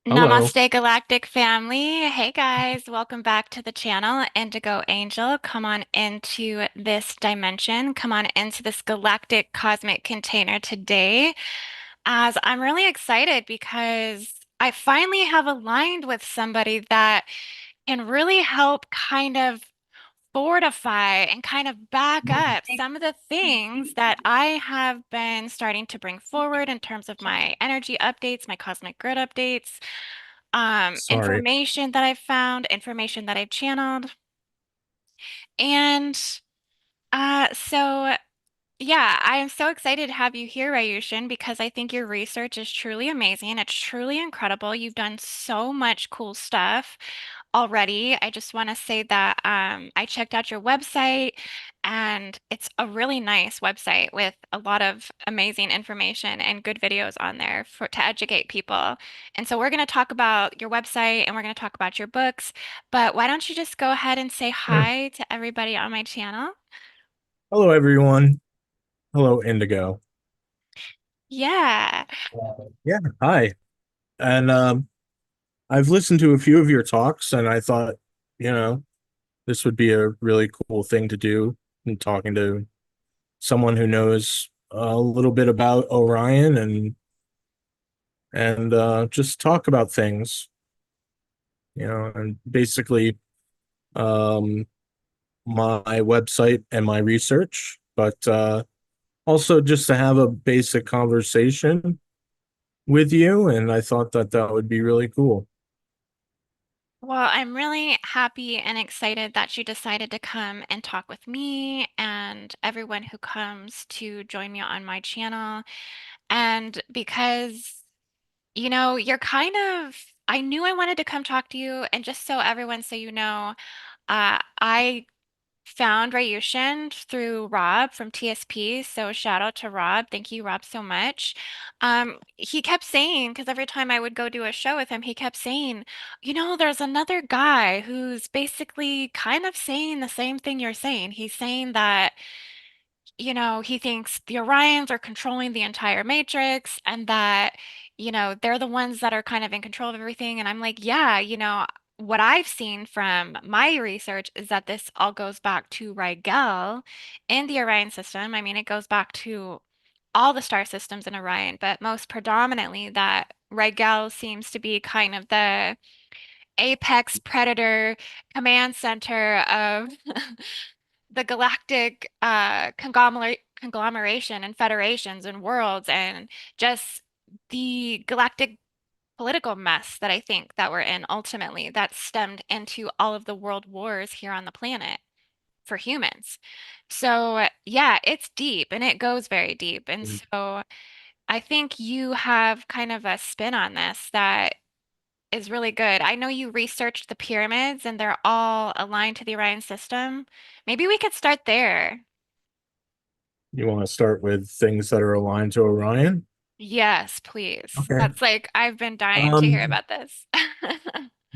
Hello. Namaste, Galactic family. Hey guys, welcome back to the channel, IndigoAngel. Come on into this dimension. Come on into this galactic cosmic container today, as I'm really excited because I finally have aligned with somebody that can really help kind of fortify and kind of back up some of the things that I have been starting to bring forward in terms of my energy updates, my cosmic grid updates, Sorry. information that I've found, information that I've channeled. And so yeah, I am so excited to have you here, Ryushin, because I think your research is truly amazing. It's truly incredible. You've done so much cool stuff already. I just want to say that I checked out your website, and it's a really nice website with a lot of amazing information and good videos on there for to educate people. And so we're going to talk about your website and we're going to talk about your books. But why don't you just go ahead and say hi to everybody on my channel? Hello, everyone. Hello, Indigo. Yeah. Yeah, hi. And I've listened to a few of your talks, and I thought, you know, this would be a really cool thing to do, and talking to someone who knows a little bit about Orion and just talk about things, and basically um, my website and my research, but also just to have a basic conversation with you, and I thought that that would be really cool. Well, I'm really happy and excited that you decided to come and talk with me and everyone who comes to join me on my channel. And because, you're kind of, I knew I wanted to come talk to you. And just so everyone, so you know, I found Ryushin through Rob from TSP. So shout out to Rob. Thank you, Rob, so much. He kept saying, because every time I would go do a show with him, he kept saying, there's another guy who's basically kind of saying the same thing you're saying. He's saying that he thinks the Orions are controlling the entire matrix and that, they're the ones that are kind of in control of everything. And I'm like, yeah, what I've seen from my research is that this all goes back to Rigel in the Orion system. I mean, it goes back to all the star systems in Orion, but most predominantly that Rigel seems to be kind of the apex predator command center of the galactic conglomeration and federations and worlds and just the galactic political mess that I think that we're in ultimately that stemmed into all of the world wars here on the planet for humans. So, yeah, it's deep and it goes very deep. And so I think you have kind of a spin on this that is really good. I know you researched the pyramids and they're all aligned to the Orion system. Maybe we could start there. You want to start with things that are aligned to Orion? Yes, please. Okay. That's like, I've been dying to hear Um, about this.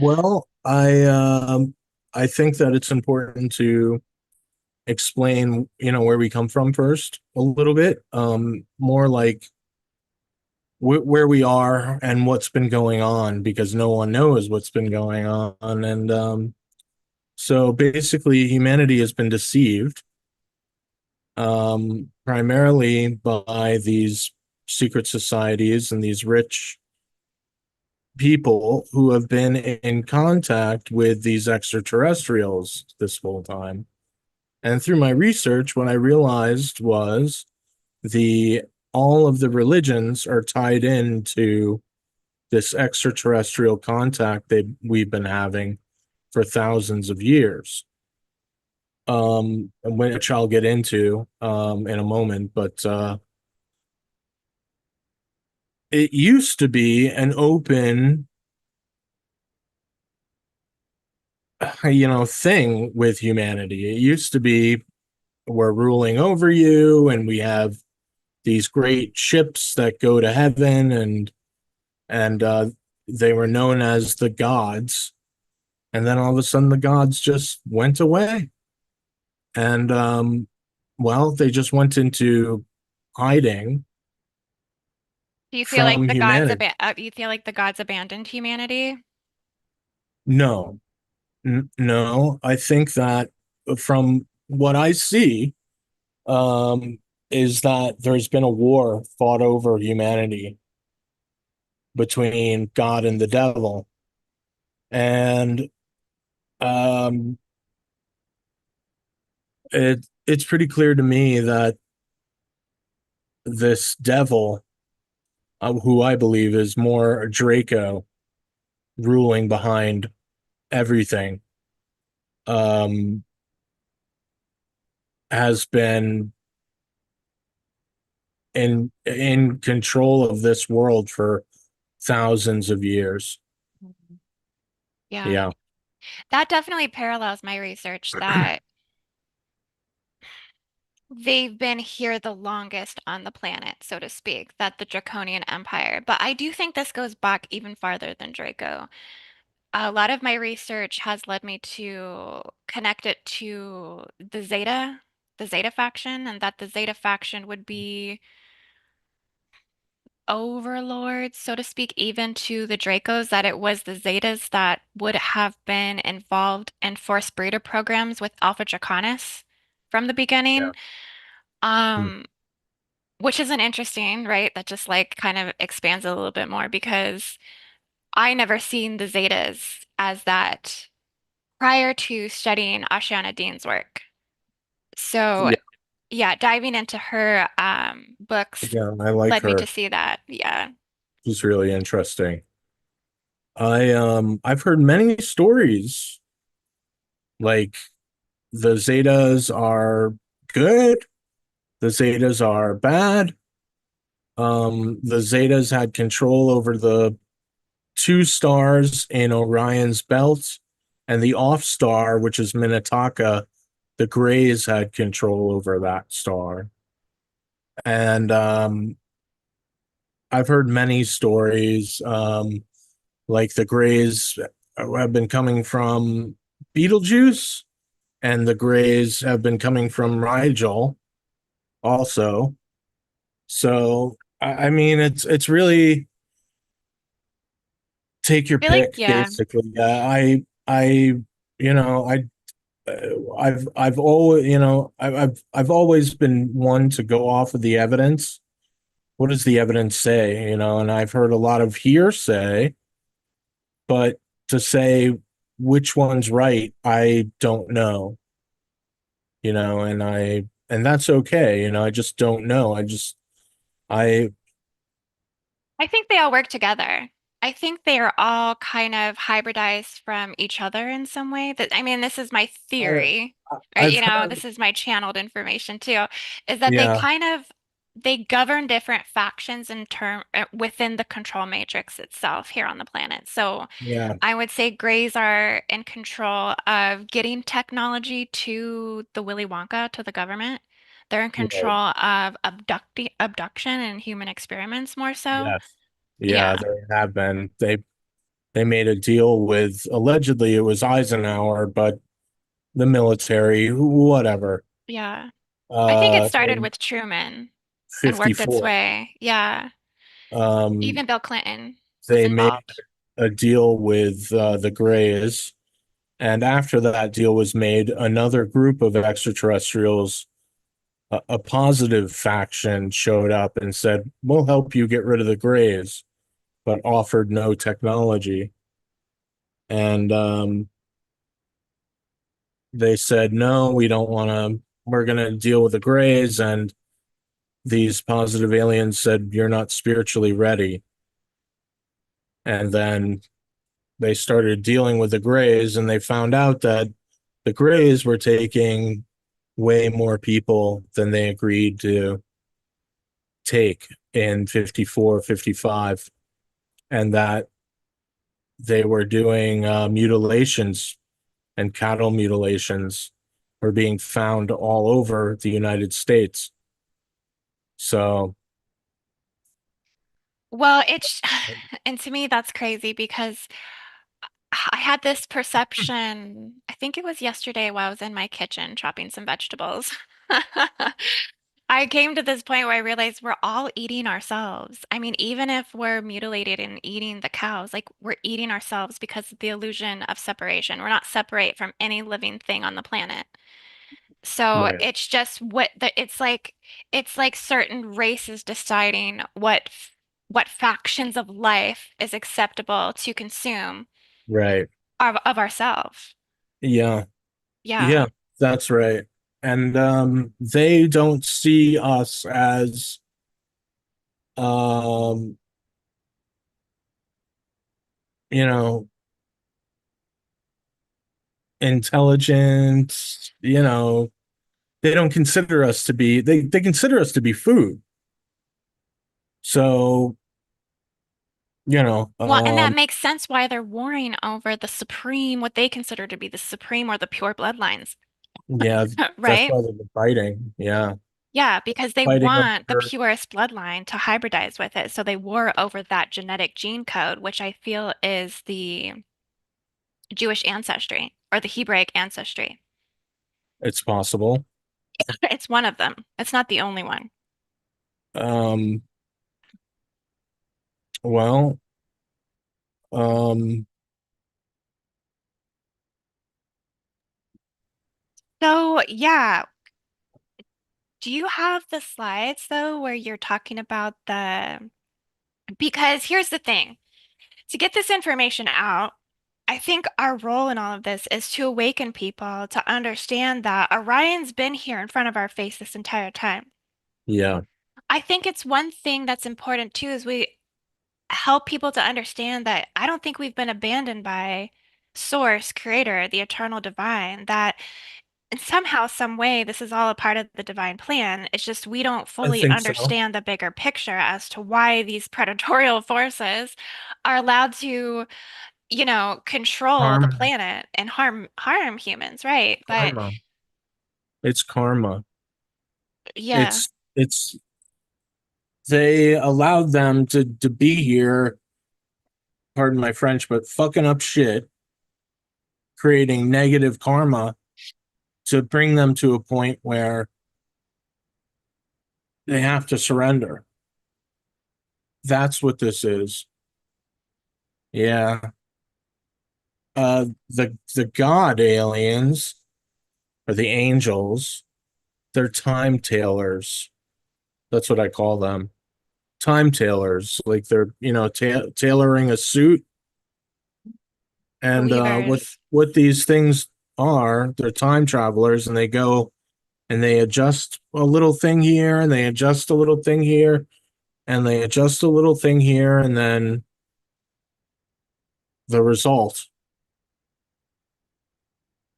well, I think that it's important to explain, where we come from first a little bit, more like where we are and what's been going on, because no one knows what's been going on. And so basically, humanity has been deceived, primarily by these secret societies and these rich people who have been in contact with these extraterrestrials this whole time. And through my research, what I realized was the all of the religions are tied into this extraterrestrial contact that we've been having for thousands of years. Which I'll get into in a moment, but it used to be an open, thing with humanity. It used to be we're ruling over you, and we have these great ships that go to heaven, and they were known as the gods. And then all of a sudden, the gods just went away, and well, they just went into hiding. Do you feel like from humanity. you feel like the gods abandoned humanity? No, no, I think that from what I see, um, is that there's been a war fought over humanity between God and the devil. And um, it's pretty clear to me that this devil, who I believe is more Draco ruling behind everything, um, has been in control of this world for thousands of years. Mhm. Yeah, Yeah, that definitely parallels my research that they've been here the longest on the planet, so to speak, that the Draconian Empire. But I do think this goes back even farther than Draco. A lot of my research has led me to connect it to the Zeta faction, and that the Zeta faction would be overlords, so to speak, even to the Dracos, that it was the Zetas that would have been involved in forced breeder programs with Alpha Draconis from the yeah, beginning. mm, Um, which isn't interesting, right? That just like kind of expands a little bit more because I never seen the Zetas as that prior to studying Ashiana Dean's work. So yeah, yeah, diving into her books yeah. I like led me to her. see that. Yeah. She's really interesting. I've heard many stories like the Zetas are good, the Zetas are bad. The Zetas had control over the two stars in Orion's belt, and the off star, which is Minataka, the Greys had control over that star. And I've heard many stories, like the Greys have been coming from Beetlejuice, and the Greys have been coming from Rigel also. So I mean, it's really take your I feel like, pick, yeah. basically. You know, I've always, I've always been one to go off of the evidence. What does the evidence say? And I've heard a lot of hearsay, but to say which one's right, I don't know. And that's okay. I just don't know. I, I think they all work together. I think they are all kind of hybridized from each other in some way. That I mean, this is my I theory, right? I've You know, heard, this is my channeled information too, is that yeah, they govern different factions in term within the control matrix itself here on the planet. So yeah, I would say Greys are in control of getting technology to the Willy Wonka, to the government. They're in right, control of abduction and human experiments more so. yes, yeah, Yeah, there have been. They made a deal with allegedly it was Eisenhower, but the military, whatever. yeah. I think it started In with Truman and worked its 54, way. Yeah. um, Even Bill Clinton was they made involved. a deal with the Greys, and after that deal was made, another group of extraterrestrials, a positive faction, showed up and said, "We'll help you get rid of the Greys," but offered no technology. And they said, "No, we don't want to. We're going to deal with the Greys." And these positive aliens said, "You're not spiritually ready." And then they started dealing with the Greys, and they found out that the Greys were taking way more people than they agreed to take in 54, 55, and that they were doing mutilations, and cattle mutilations were being found all over the United States. So, Well, it's, and to me, that's crazy because I had this perception, I think it was yesterday while I was in my kitchen chopping some vegetables. I came to this point where I realized we're all eating ourselves. I mean, even if we're mutilated and eating the cows, like we're eating ourselves because of the illusion of separation. We're not separate from any living thing on the planet. So Right. it's just it's like certain races deciding what factions of life is acceptable to consume Right. of ourselves. Yeah. Yeah. Yeah, that's right. And they don't see us as um, you know, intelligent, they don't consider us to be they consider us to be food. So, you know, Well, and that um, makes sense why they're warring over the supreme, what they consider to be the supreme or the pure bloodlines, yeah, that's right? why they're fighting. Yeah. Yeah, because they Fighting want the over purest bloodline to hybridize with it. So they war over that genetic gene code, which I feel is the Jewish ancestry or the Hebraic ancestry. it's possible. It's one of them. It's not the only one. Um, well, um, So, yeah, do you have the slides though where you're talking about the because here's the thing. To get this information out, I think our role in all of this is to awaken people to understand that Orion's been here in front of our face this entire time. yeah, I think it's one thing that's important too is we help people to understand that I don't think we've been abandoned by Source, Creator, the eternal divine, that and somehow, some way, this is all a part of the divine plan. It's just we don't I fully think so. understand the bigger picture as to why these predatorial forces are allowed to, control the Karma, planet and harm humans, right? But karma. It's karma. yeah, It's they allowed them to be here, pardon my French, but fucking up shit, creating negative karma to bring them to a point where they have to surrender. That's what this is. Yeah. The god aliens or the angels, they're time tailors. That's what I call them. Time tailors. Like they're, tailoring a suit. the And weavers. what these things are, they're time travelers, and they go and they adjust a little thing here, and they adjust a little thing here, and they adjust a little thing here, and then the result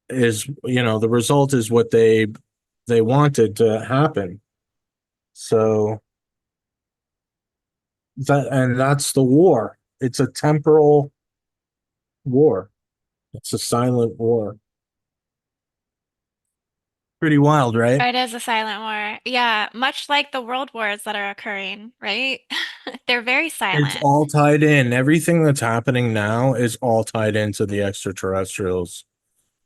the result is what they wanted to happen. So that's the war. It's a temporal war. It's a silent war. Pretty wild, right? It is a silent war. Yeah, much like the world wars that are occurring, right? They're very It's silent. all tied in. Everything that's happening now is all tied into the extraterrestrials.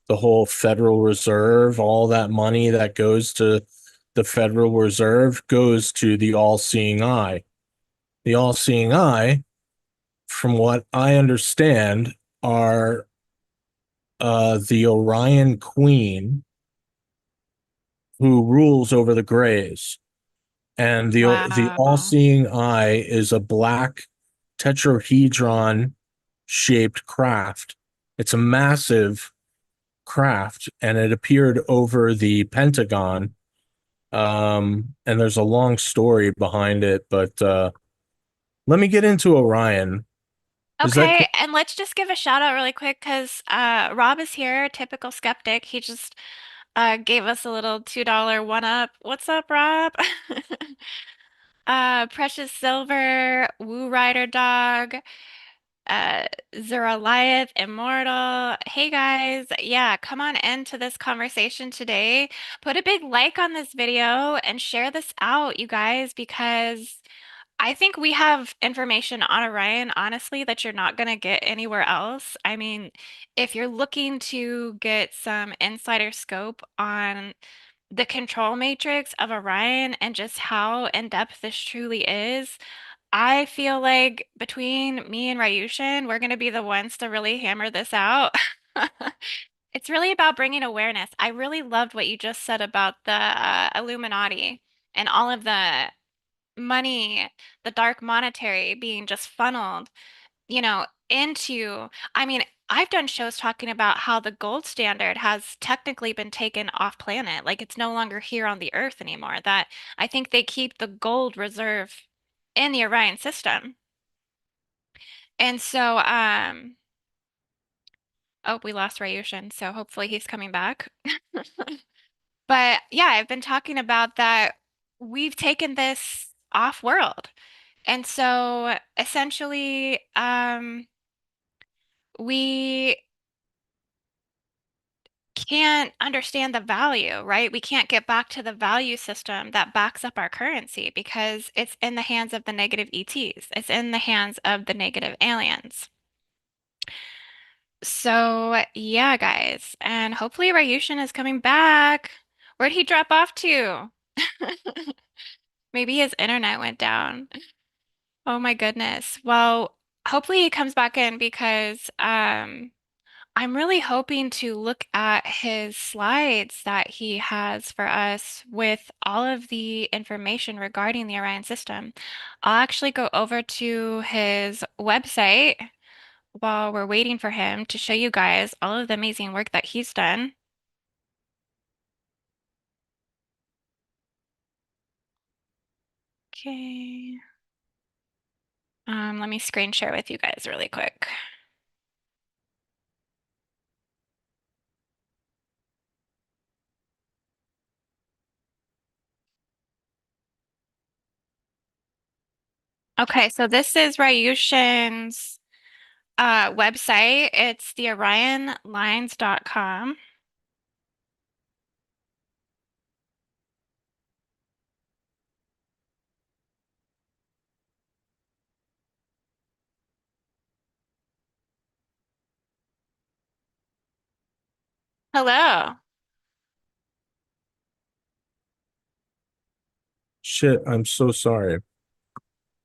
The whole Federal Reserve, all that money that goes to the Federal Reserve goes to the all-seeing eye. The all-seeing eye, from what I understand, are the Orion Queen who rules over the Greys. And the Wow. all-seeing eye is a black tetrahedron shaped craft. It's a massive craft, and it appeared over the Pentagon. And there's a long story behind it, but let me get into Orion. Is that Okay, cool? and let's just give a shout out really quick because Rob is here, typical skeptic. He just gave us a little $2 one up. What's up, Rob? Precious Silver, Woo Rider Dog, uh, Zeraliath Immortal. Hey guys, yeah, come on into this conversation today. Put a big like on this video and share this out, you guys, because I think we have information on Orion, honestly, that you're not going to get anywhere else. I mean, if you're looking to get some insider scope on the control matrix of Orion and just how in depth this truly is, I feel like between me and Ryushin, we're going to be the ones to really hammer this out. It's really about bringing awareness. I really loved what you just said about the Illuminati and all of the money, the dark monetary being just funneled, into, I mean, I've done shows talking about how the gold standard has technically been taken off planet. Like it's no longer here on the Earth anymore. That I think they keep the gold reserve in the Orion system. And so, oh, we lost Ryushin, so hopefully he's coming back. But yeah, I've been talking about that we've taken this off world. And so essentially, we can't understand the value, right? We can't get back to the value system that backs up our currency because it's in the hands of the negative ETs. It's in the hands of the negative aliens. So, yeah, guys, and hopefully Ryushin is coming back. Where'd he drop off to? Maybe his internet went down. Oh my goodness. Well, hopefully he comes back in because I'm really hoping to look at his slides that he has for us with all of the information regarding the Orion system. I'll actually go over to his website while we're waiting for him to show you guys all of the amazing work that he's done. Okay. Let me screen share with you guys really quick. Okay, so this is Ryushin's website. It's the orionlines.com. Hello. Shit, I'm so sorry.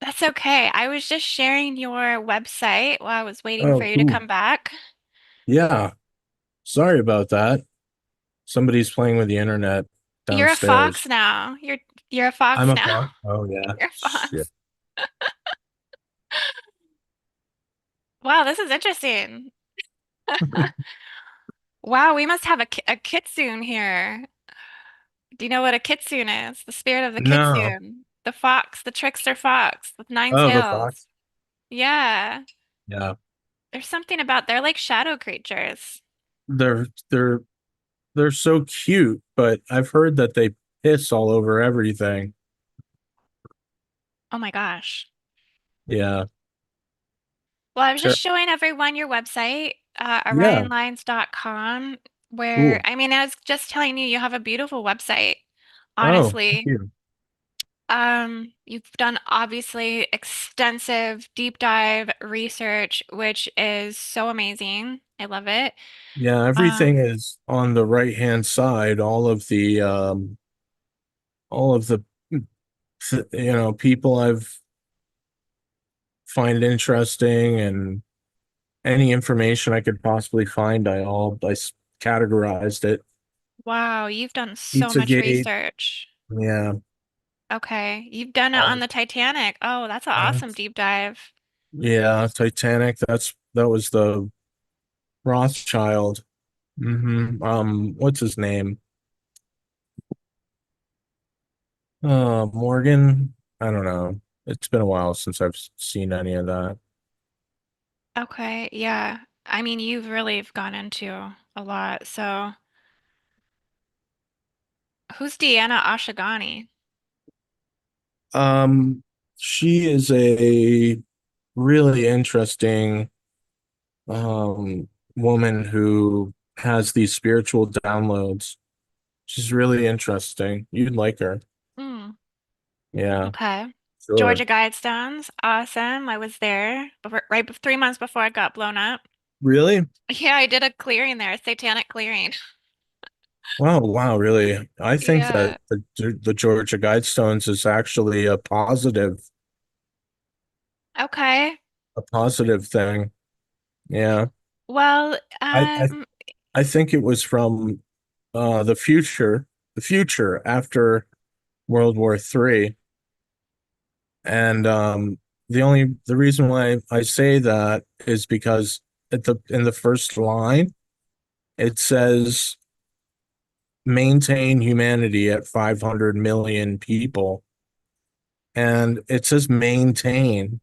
That's okay. I was just sharing your website while I was waiting for Oh, you to cool. come back. Yeah, sorry about that. Somebody's playing with the internet You're a downstairs. fox now. You're a I'm fox a now. fox. Oh yeah. You're a Shit. fox. Wow, this is interesting. Wow, we must have a kitsune here. Do you know what a kitsune is? The spirit of the No. kitsune. The fox, the trickster fox with nine Oh, the tails. fox. Yeah. Yeah. There's something about they're like shadow creatures. They're they're they're so cute, but I've heard that they piss all over everything. Oh my gosh. Yeah. Well, I was Ter just showing everyone your website, yeah. orionlines.com, where, Cool. I mean, I was just telling you, you have a beautiful website, Oh, thank honestly. you. You've done obviously extensive deep dive research, which is so amazing. I love it. Yeah, everything Um, is on the right hand side. All of the people I've find interesting and any information I could possibly find, categorized it. wow, you've done so much Pizzagate, research. yeah. Okay, you've done it on Um, the Titanic. Oh, that's an uh, awesome deep dive. yeah, Titanic. That was the Rothschild. What's his name? Morgan. I don't know. It's been a while since I've seen any of that. Okay, yeah. I mean, you've really gone into a lot. So, who's Deanna Ashagani? Um, she is a really interesting woman who has these spiritual downloads. She's really interesting. You'd like her. Hmm. Yeah, Okay. sure. Georgia Guidestones. Awesome. I was there before, 3 months before I got blown up. Really? Yeah, I did a clearing there, a satanic clearing. Wow, wow, really? I think that Yeah. the Georgia Guidestones is actually Okay. a positive thing. Yeah. Well, I I, I think it was from the future after World War III. And the reason why I say that is because at the in the first line it says maintain humanity at 500 million people, and it says maintain,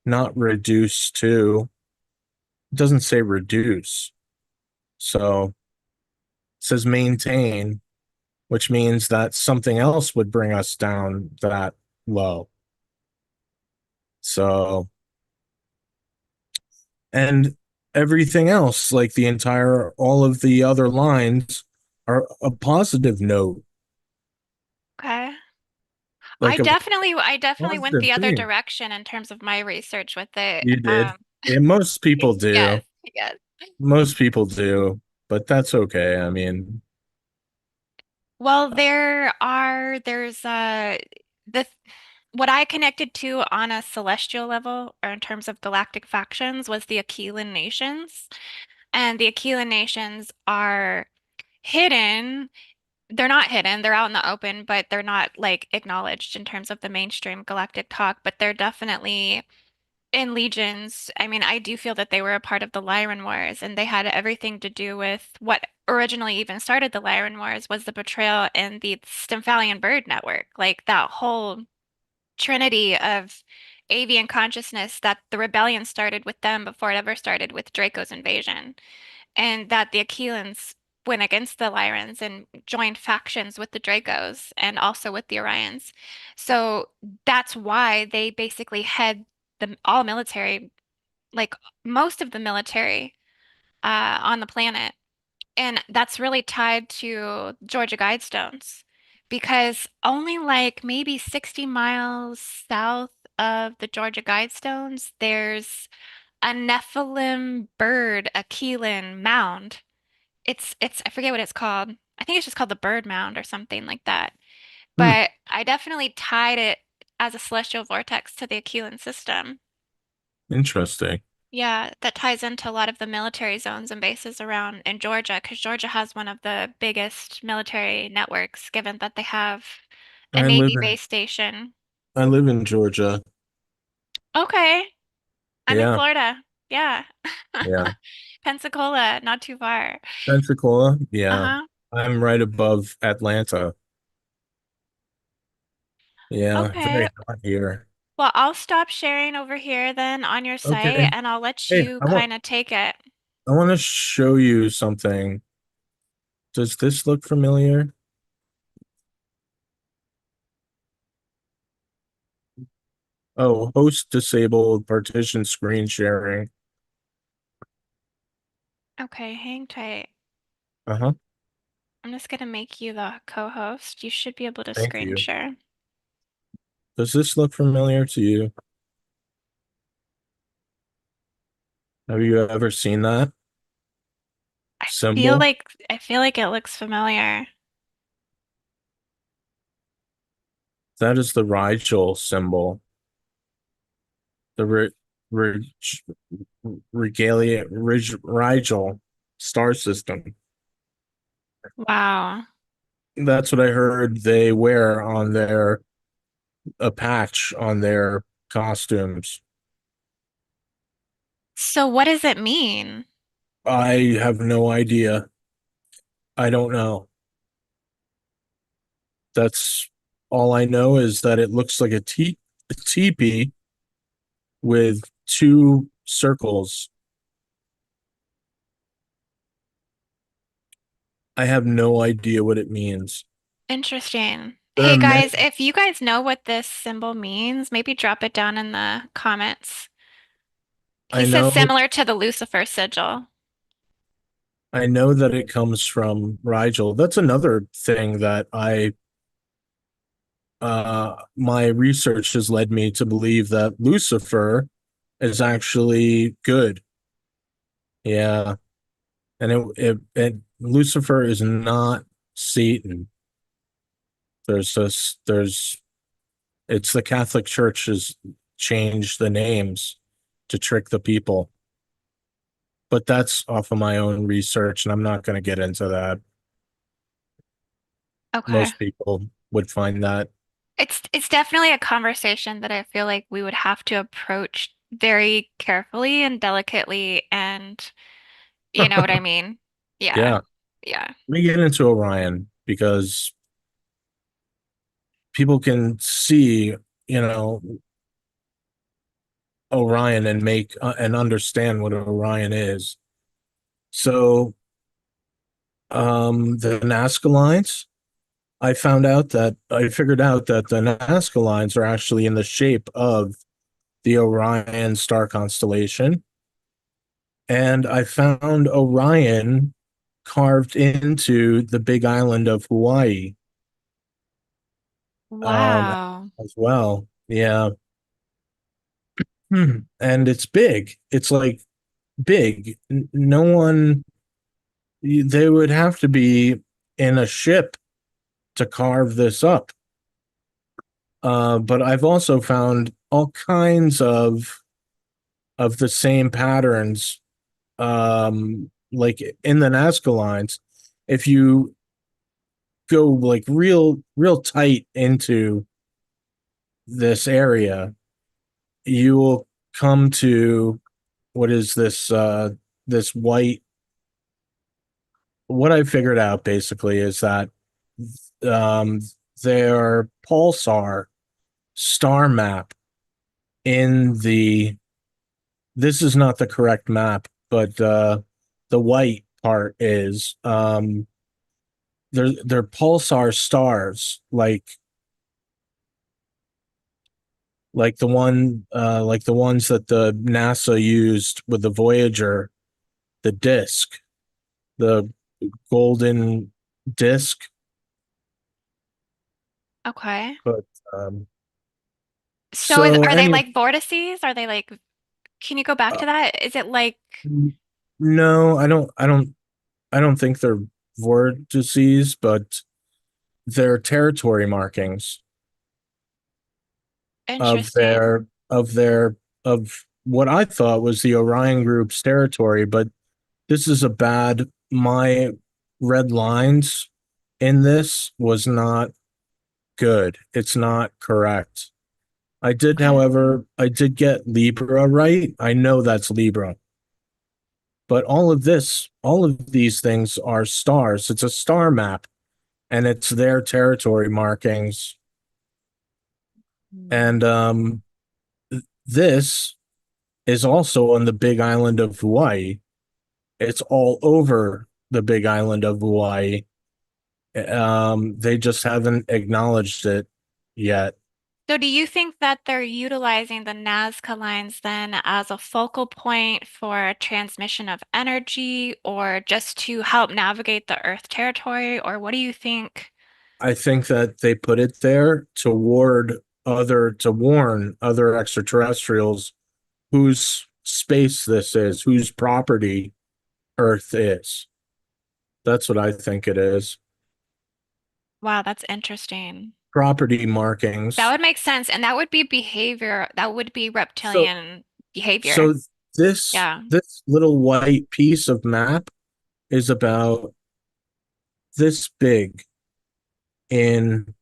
not reduce to. It doesn't say reduce. So it says maintain, which means that something else would bring us down that low. So, and everything else, like all of the other lines are a positive note, okay. like a I definitely went positive the other thing. direction in terms of my research with it. You did. And most people Yes, do. yes. Most people do, but that's okay. I mean, Well, there's the what I connected to on a celestial level or in terms of galactic factions was the Aquila nations. And the Aquila nations are hidden. They're not hidden, they're out in the open, but they're not like acknowledged in terms of the mainstream galactic talk, but they're definitely in legions. I mean, I do feel that they were a part of the Lyran Wars, and they had everything to do with what originally even started the Lyran Wars was the betrayal in the Stymphalian Bird Network. Like that whole trinity of avian consciousness that the rebellion started with them before it ever started with Draco's invasion, and that the Aquilans went against the Lyrans and joined factions with the Dracos and also with the Orions. So that's why they basically head the all military, like most of the military on the planet. And that's really tied to Georgia Guidestones because only like maybe 60 miles south of the Georgia Guidestones, there's a Nephilim bird, Aquilan mound. It's I forget what it's called. I think it's just called the Bird Mound or something like that. hmm, But I definitely tied it as a celestial vortex to the Aquilan system. interesting. Yeah, that ties into a lot of the military zones and bases around in Georgia, because Georgia has one of the biggest military networks, given that they have a I live Navy in base station. I live in Georgia. Okay, I'm in Yeah, Florida. Yeah. yeah. Pensacola, not too far. Pensacola, yeah. Uh-huh. I'm right above Atlanta. Yeah, Okay. very hot here. Well, I'll stop sharing over here then on your site Okay. and I'll let Hey, you kind of take it. I want to show you something. Does this look familiar? Oh, host disabled partition screen sharing. Okay, hang tight. Uh-huh. I'm just gonna make you the co-host. You should be able to Thank screen you. share. Does this look familiar to you? Have you ever seen that symbol? I feel like it looks familiar. That is the Rigel symbol. The Rigel star system. Wow. That's what I heard they wear on a patch on their costumes. So what does it mean? I have no idea. I don't know. That's all I know is that it looks like a teepee with two circles. I have no idea what it means. Interesting. There are Hey many. guys, if you guys know what this symbol means, maybe drop it down in the comments. He I says know similar to the Lucifer sigil. I know that it comes from Rigel. That's another thing that I my research has led me to believe that Lucifer is actually good. Yeah. And it Lucifer is not Seton. There's it's the Catholic Church has changed the names to trick the people. But that's off of my own research, and I'm not going to get into that. Okay. Most people would find that. It's definitely a conversation that I feel like we would have to approach very carefully and delicately, and you know what I mean? Yeah. Yeah. Yeah. Let me get into Orion because people can see, you know, Orion and make and understand what Orion is. So, the Nazca lines, I figured out that the Nazca lines are actually in the shape of the Orion star constellation. And I found Orion carved into the big island of Hawaii, um, Wow. as well. Yeah. And it's big. It's like big. No one, they would have to be in a ship to carve this up. But I've also found all kinds of the same patterns, like in the Nazca lines. If you go like real tight into this area, you will come to what is this white. What I figured out basically is that um their pulsar star map in the this is not the correct map, but the white part is they're pulsar stars like the ones that the NASA used with the Voyager, the disc, the golden disc. Okay. But um, So so are they anyway, like vortices? Are they like, can you go back uh, to that? Is it like no, I don't think they're vortices, but they're territory markings of interesting? of what I thought was the Orion group's territory, but this is a bad my red lines in this was not good. It's not correct. Okay. I did get Libra right. I know that's Libra. But all of these things are stars. It's a star map and it's their territory markings. Hmm. And this is also on the big island of Hawaii. It's all over the big island of Hawaii. They just haven't acknowledged it yet. So do you think that they're utilizing the Nazca lines then as a focal point for transmission of energy or just to help navigate the Earth territory? Or what do you think? I think that they put it there to warn other extraterrestrials whose space this is, whose property Earth is. That's what I think it is. Wow, that's interesting. Property That markings. would make sense. And that would be behavior. That would be So reptilian behavior. so Yeah. this little white piece of map is about this big in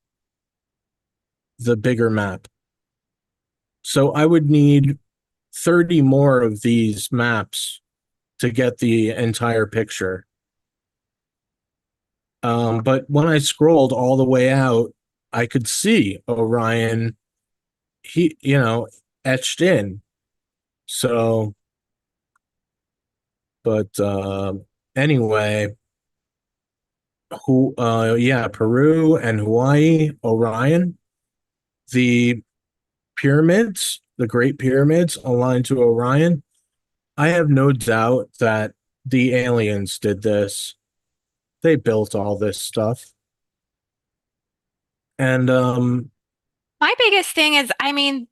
the bigger map. So I would need 30 more of these maps to get the entire picture. But when I scrolled all the way out, I could see Orion, etched in. So, but anyway, yeah, Peru and Hawaii, Orion, the pyramids, the Great Pyramids aligned to Orion. I have no doubt that the aliens did this. They built all this stuff. And My biggest thing is, I mean,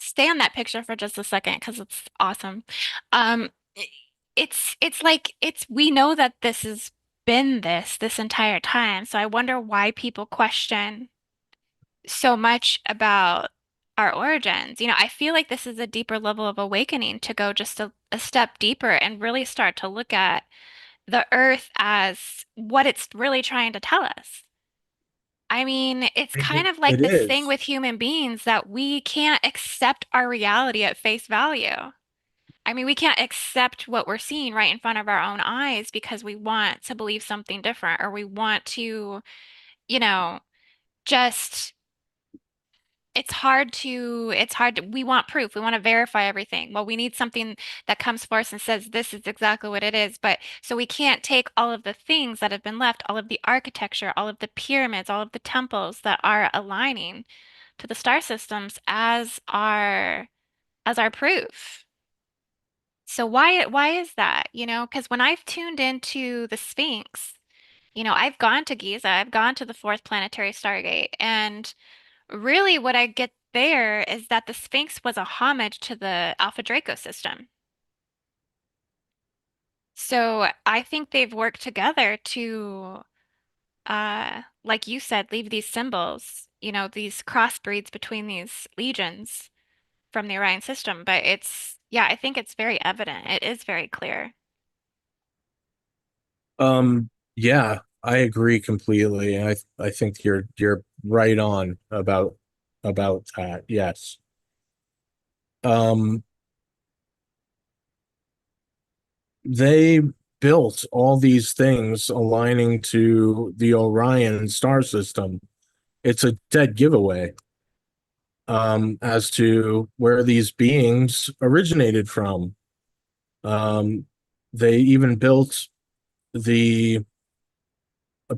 stay on that picture for just a second because it's awesome. Um, i- it's like we know that this is been this entire time. So I wonder why people question so much about our origins. I feel like this is a deeper level of awakening to go just a step deeper and really start to look at the earth as what it's really trying to tell us. I mean, it's kind of like It this thing is. with human beings that we can't accept our reality at face value. I mean, we can't accept what we're seeing right in front of our own eyes because we want to believe something different or we want to, you know, just we want proof. We want to verify everything. Well, we need something that comes for us and says this is exactly what it is. But so we can't take all of the things that have been left, all of the architecture, all of the pyramids, all of the temples that are aligning to the star systems as our proof. So why is that? Because when I've tuned into the Sphinx, I've gone to Giza, I've gone to the fourth planetary Stargate, and really, what I get there is that the Sphinx was a homage to the Alpha Draco system. So I think they've worked together to, like you said, leave these symbols, these crossbreeds between these legions from the Orion system. But yeah, I think it's very evident. It is very clear. Yeah, I agree completely. I think you're right on about that. Yes. Um, they built all these things aligning to the Orion star system. It's a dead giveaway as to where these beings originated from. Um, they even built the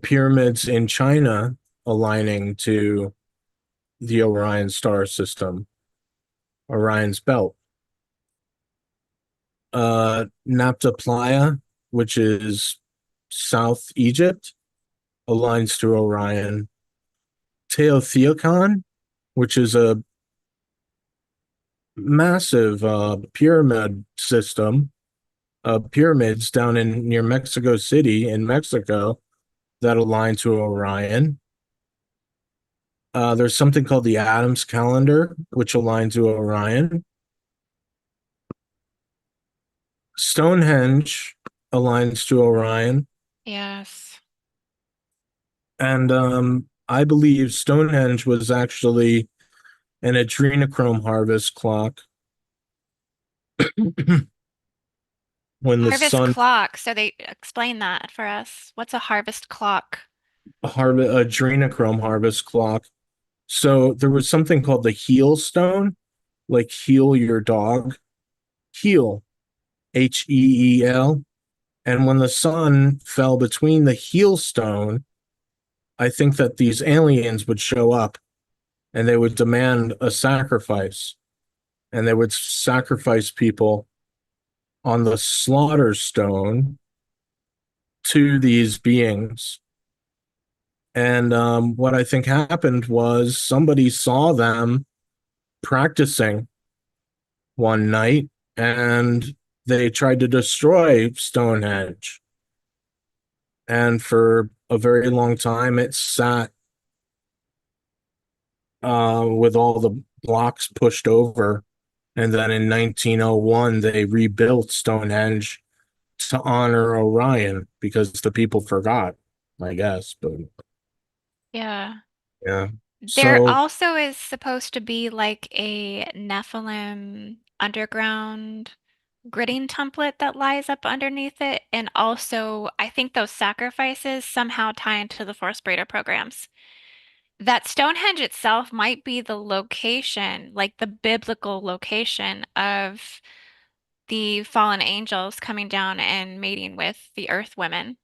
pyramids in China aligning to the Orion star system, Orion's belt. Nabta Playa, which is South Egypt, aligns to Orion. Teotihuacan, which is a massive pyramid system, pyramids down in near Mexico City in Mexico that align to Orion. There's something called the Adams calendar, which aligns to Orion. Stonehenge aligns to Orion. Yes. And I believe Stonehenge was actually an adrenochrome harvest clock when the Harvest sun clock. So they explain that for us. What's a harvest clock? adrenochrome harvest clock. So there was something called the heel stone, like heal your dog, heal, Heel. And when the sun fell between the heel stone, I think that these aliens would show up and they would demand a sacrifice, and they would sacrifice people on the slaughter stone to these beings. And what I think happened was somebody saw them practicing one night and they tried to destroy Stonehenge. And for a very long time, it sat with all the blocks pushed over. And then in 1901, they rebuilt Stonehenge to honor Orion because the people forgot, I guess. But Yeah. yeah. There So also is supposed to be like a Nephilim underground gridding template that lies up underneath it. And also, I think those sacrifices somehow tie into the Force Breeder programs. That Stonehenge itself might be the location, like the biblical location of the fallen angels coming down and mating with the Earth women.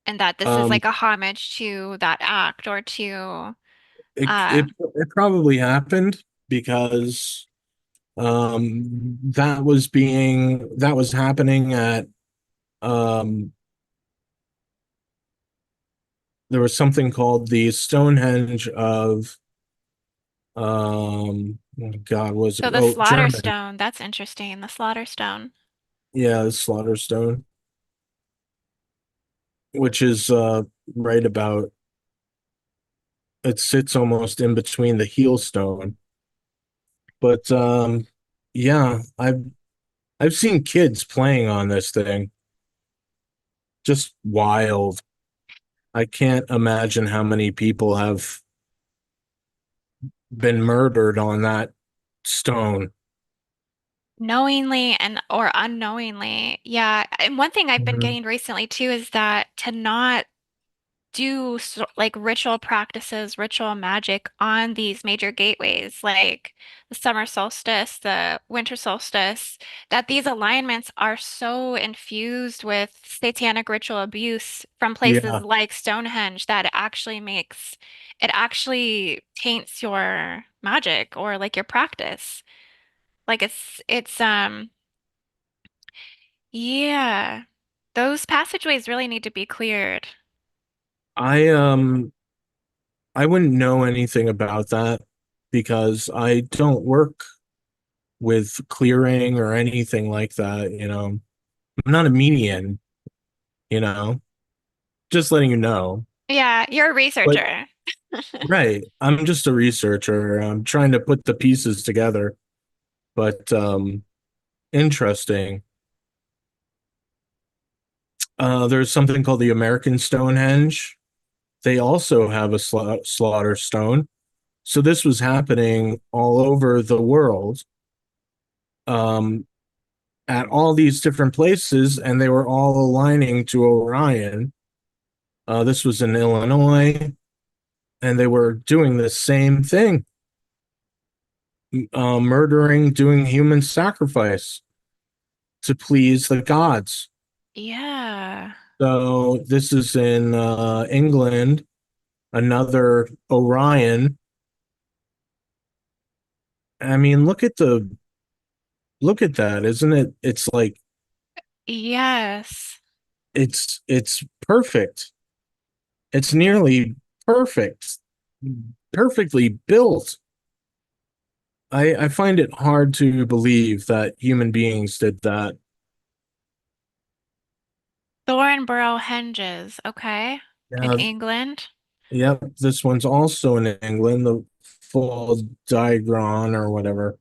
And that this is um, like a homage to that act or to, it, uh, it it probably happened because that was happening at um there was something called the Stonehenge of oh God, was it, so the oh, Slaughter German. Stone, that's interesting. The Slaughter Stone. Yeah, the Slaughter Stone. which is right about, it sits almost in between the heel stone. But yeah, I've seen kids playing on this thing. Just wild. I can't imagine how many people have been murdered on that stone. Knowingly and or unknowingly. Yeah. And one thing I've been Mhm. getting recently too is that to not do like ritual practices, ritual magic on these major gateways, like the summer solstice, the winter solstice, that these alignments are so infused with satanic ritual abuse from places Yeah, like Stonehenge that it actually taints your magic or like your practice. Like yeah, those passageways really need to be cleared. I um I wouldn't know anything about that because I don't work with clearing or anything like that, you know. I'm not a median, you know. Just letting you know. Yeah, you're a But researcher. right, I'm just a researcher. I'm trying to put the pieces together. But interesting. There's something called the American Stonehenge. They also have a slaughter stone. So this was happening all over the world, um, at all these different places, and they were all aligning to Orion. This was in Illinois, and they were doing the same thing, murdering, doing human sacrifice to please the gods. Yeah. So this is in England, another Orion. I mean, look at that, isn't it? It's like Yes. it's perfect. It's nearly perfect, perfectly built. I find it hard to believe that human beings did that. Thornborough Henges. Okay. In Yeah, England. yep. This one's also in England, the full diagram or whatever.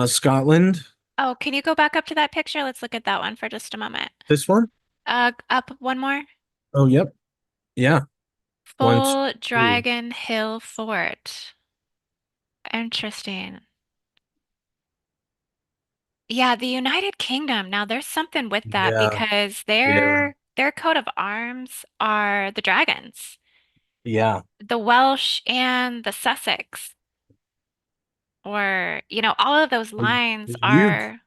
Scotland. Oh, can you go back up to that picture? Let's look at that one for just a moment. This one. Up one more. Oh, yep. Yeah. One, two, Full three. Dragon Hill Fort. Interesting. Yeah, the United Kingdom. Now there's something with that Yeah. because Yeah. their coat of arms are the dragons, Yeah. the Welsh and the Sussex, or all of those The lines U are.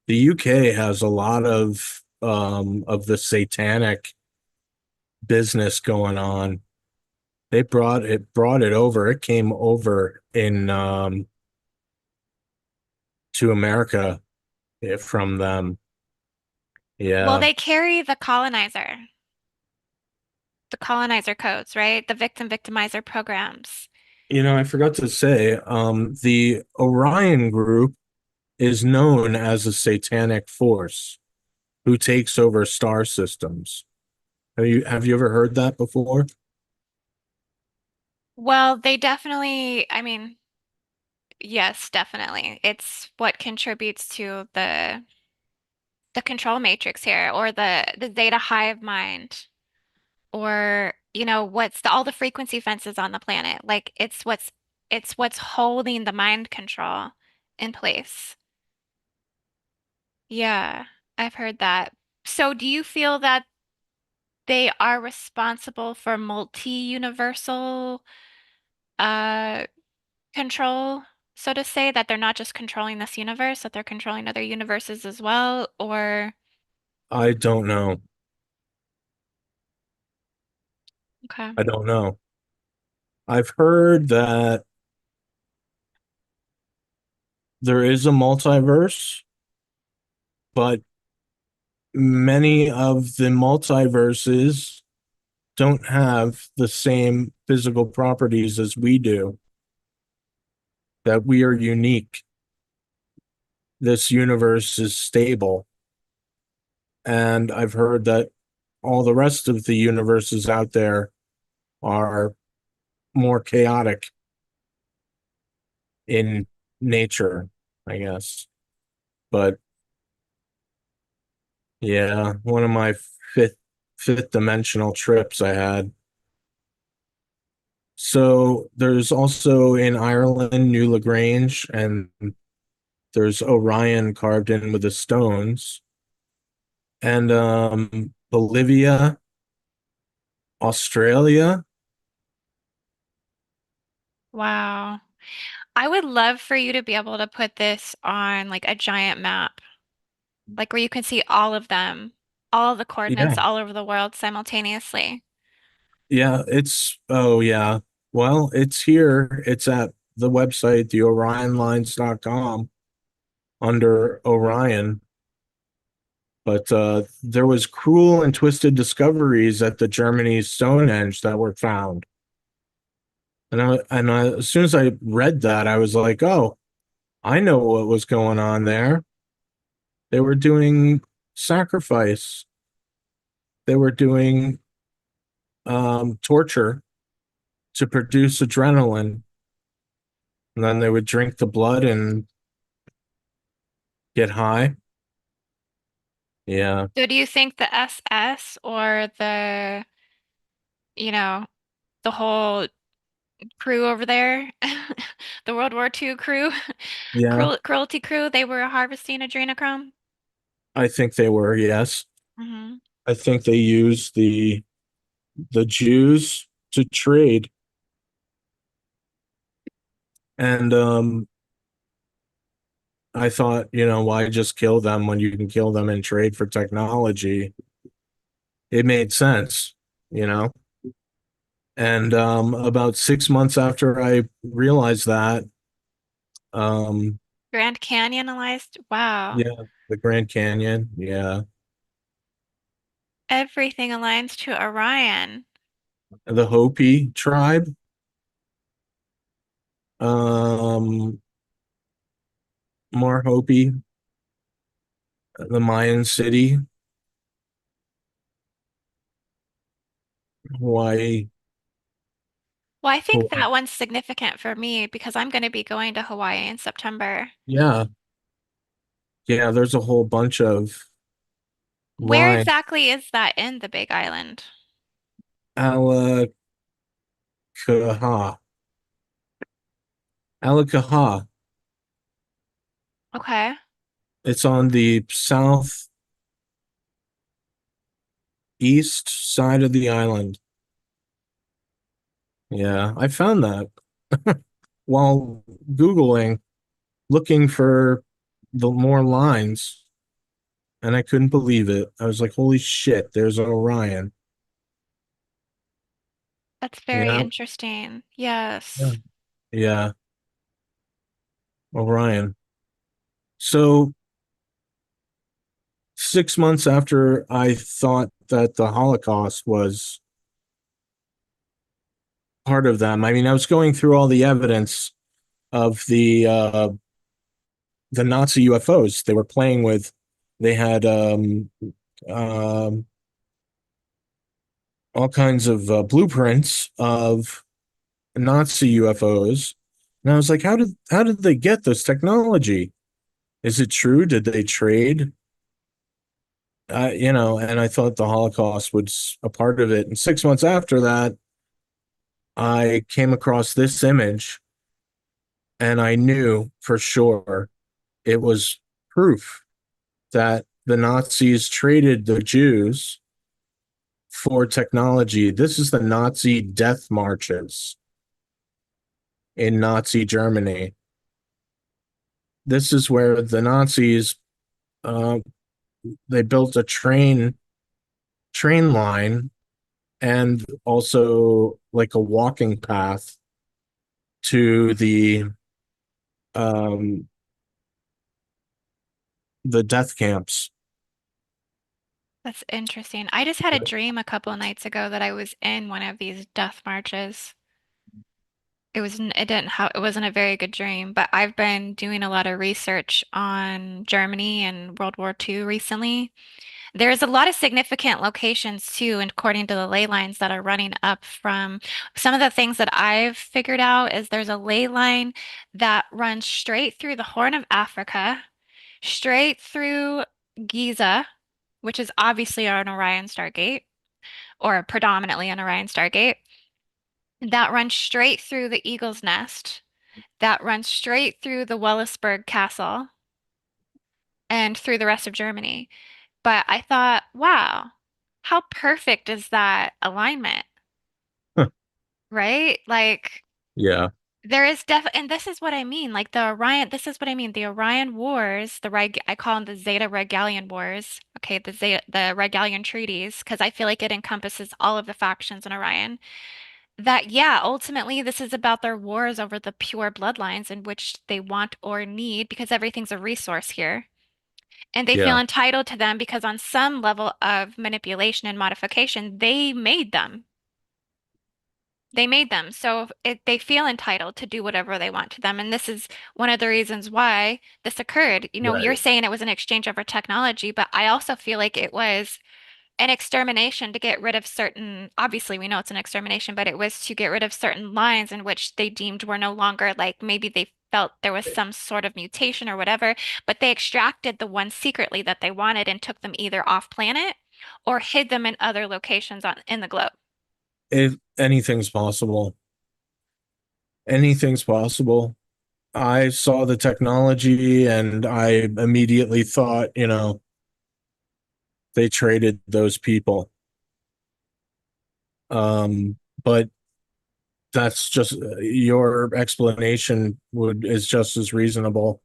the UK has a lot of the satanic business going on. They brought it over. It came over in to America, from them. Well, Yeah. they carry the colonizer codes, right? The victimizer programs. You know, I forgot to say, the Orion group is known as a satanic force who takes over star systems. Have you ever heard that before? Well, they definitely, I mean, yes, definitely. It's what contributes to the control matrix here, or the Zeta hive mind, or what's all the frequency fences on the planet. Like it's what's holding the mind control in place. Yeah, I've heard that. So do you feel that they are responsible for multi-universal uh control, so to say, that they're not just controlling this universe, that they're controlling other universes as well, or I don't know. okay. I don't know. I've heard that there is a multiverse, but many of the multiverses don't have the same physical properties as we do, that we are unique. This universe is stable. And I've heard that all the rest of the universes out there are more chaotic in nature, I guess. But yeah, one of my fifth fifth dimensional trips I had. So there's also in Ireland New Lagrange, and there's Orion carved in with the stones, and Bolivia, Australia. Wow. I would love for you to be able to put this on like a giant map, like where you can see all of them, all of the Yeah, coordinates all over the world simultaneously. yeah, it's oh yeah. Well, it's here. It's at the website, theorionlines.com under Orion. But there was cruel and twisted discoveries at the Germany's Stonehenge that were found. As soon as I read that, I was like, "Oh, I know what was going on there. They were doing sacrifice. They were doing torture to produce adrenaline, and then they would drink the blood and get high." Yeah, So do you think the SS or you know, the whole crew over there, the World War II crew, yeah. cruelty crew, they were harvesting adrenochrome? I think they were. Yes, Hmm. I think they used the Jews to trade, and I thought, why just kill them when you can kill them and trade for technology? It made sense, you know? And about 6 months after I realized that, um, Grand Canyonized? Wow. yeah, the Grand Canyon, yeah, Everything aligns to Orion. the Hopi tribe, um, more Hopi, the Mayan city, Hawaii, Well, I think Hawaii. that one's significant for me because I'm going to be going to Hawaii in September. Yeah, yeah, there's a whole bunch of Where line. exactly is that in the Big Island? Alakaha, Alakaha. Okay. It's on the southeast side of the island. Yeah, I found that while Googling, looking for the more lines, and I couldn't believe it. I was like, holy shit, there's Orion, That's you very know? interesting. Yeah. Yes. Yeah, Orion. So 6 months after I thought that the Holocaust was part of them, I mean, I was going through all the evidence of the Nazi UFOs they were playing with. They had um, all kinds of blueprints of Nazi UFOs, and I was like, how did they get this technology? Is it true? Did they trade? And I thought the Holocaust was a part of it. And 6 months after that, I came across this image, and I knew for sure it was proof that the Nazis traded the Jews for technology. This is the Nazi death marches in Nazi Germany. This is where the Nazis uh, they built a train line and also like a walking path to um, the death camps. That's interesting. I just had a dream a couple of nights ago that I was in one of these death marches. It didn't have, it wasn't a very good dream, but I've been doing a lot of research on Germany and World War II recently. There's a lot of significant locations too, and according to the ley lines that are running up from some of the things that I've figured out is there's a ley line that runs straight through the Horn of Africa, straight through Giza, which is obviously an Orion Stargate, or predominantly an Orion Stargate, that runs straight through the Eagle's Nest, that runs straight through the Wellisberg Castle, and through the rest of Germany. But I thought, wow, how perfect is that alignment, Huh. right? Like Yeah. there is and this is what I mean. Like the Orion, this is what I mean. The Orion Wars, I call them the Zeta Regalian Wars. Okay, the Regalian treaties, because I feel like it encompasses all of the factions in Orion. That, yeah, ultimately this is about their wars over the pure bloodlines in which they want or need, because everything's a resource here. And they feel Yeah. entitled to them because on some level of manipulation and modification, they made them. They made them. So they feel entitled to do whatever they want to them. And this is one of the reasons why this occurred. You know, you're Right. saying it was an exchange over technology, but I also feel like it was an extermination to get rid of certain, obviously we know it's an extermination, but it was to get rid of certain lines in which they deemed were no longer, like maybe they felt there was some sort of mutation or whatever, but they extracted the ones secretly that they wanted and took them either off planet or hid them in other locations in the globe. If anything's possible, anything's possible. I saw the technology and I immediately thought, they traded those people. But that's just your explanation would is just as reasonable.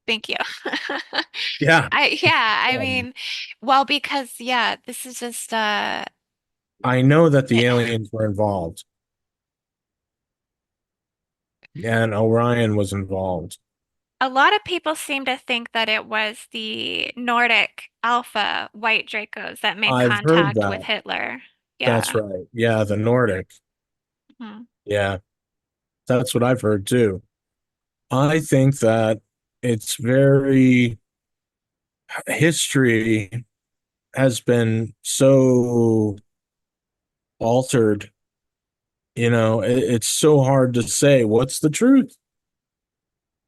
Thank you. Yeah. I Um, mean, well, because yeah, this is just I know that the aliens were involved and Orion was involved. a lot of people seem to think that it was the Nordic Alpha White Dracos that made I've heard contact with that. Hitler. That's Yeah. right. Yeah, the Nordic. Mhm. Yeah, that's what I've heard too. I think that it's very history has been so altered. It's so hard to say what's the truth,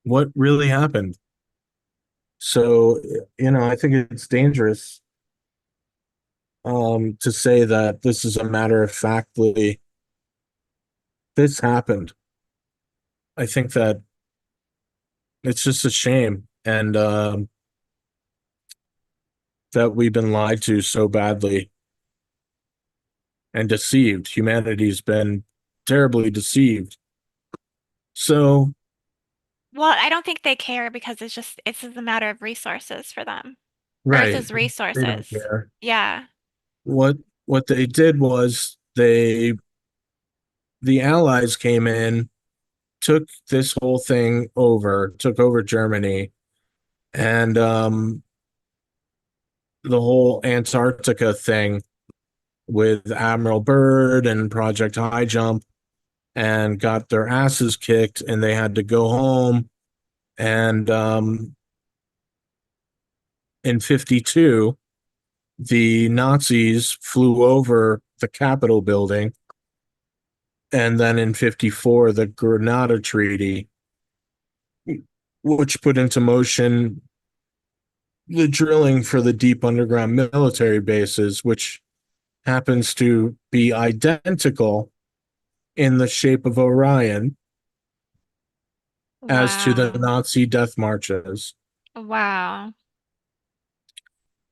what really happened. So, I think it's dangerous to say that this is a matter of factly this happened. I think that it's just a shame and that we've been lied to so badly and deceived. Humanity's been terribly deceived. So, Well, I don't think they care because it's just a matter of resources for them. Earth right, is they don't resources. care. Yeah. What what they did was the Allies came in, took this whole thing over, took over Germany, and the whole Antarctica thing with Admiral Byrd and Project High Jump, and got their asses kicked, and they had to go home. And in '52, the Nazis flew over the Capitol building, and then in '54, the Grenada Treaty, which put into motion the drilling for the deep underground military bases, which happens to be identical in the shape of Orion as to the Wow. Nazi death marches. Wow.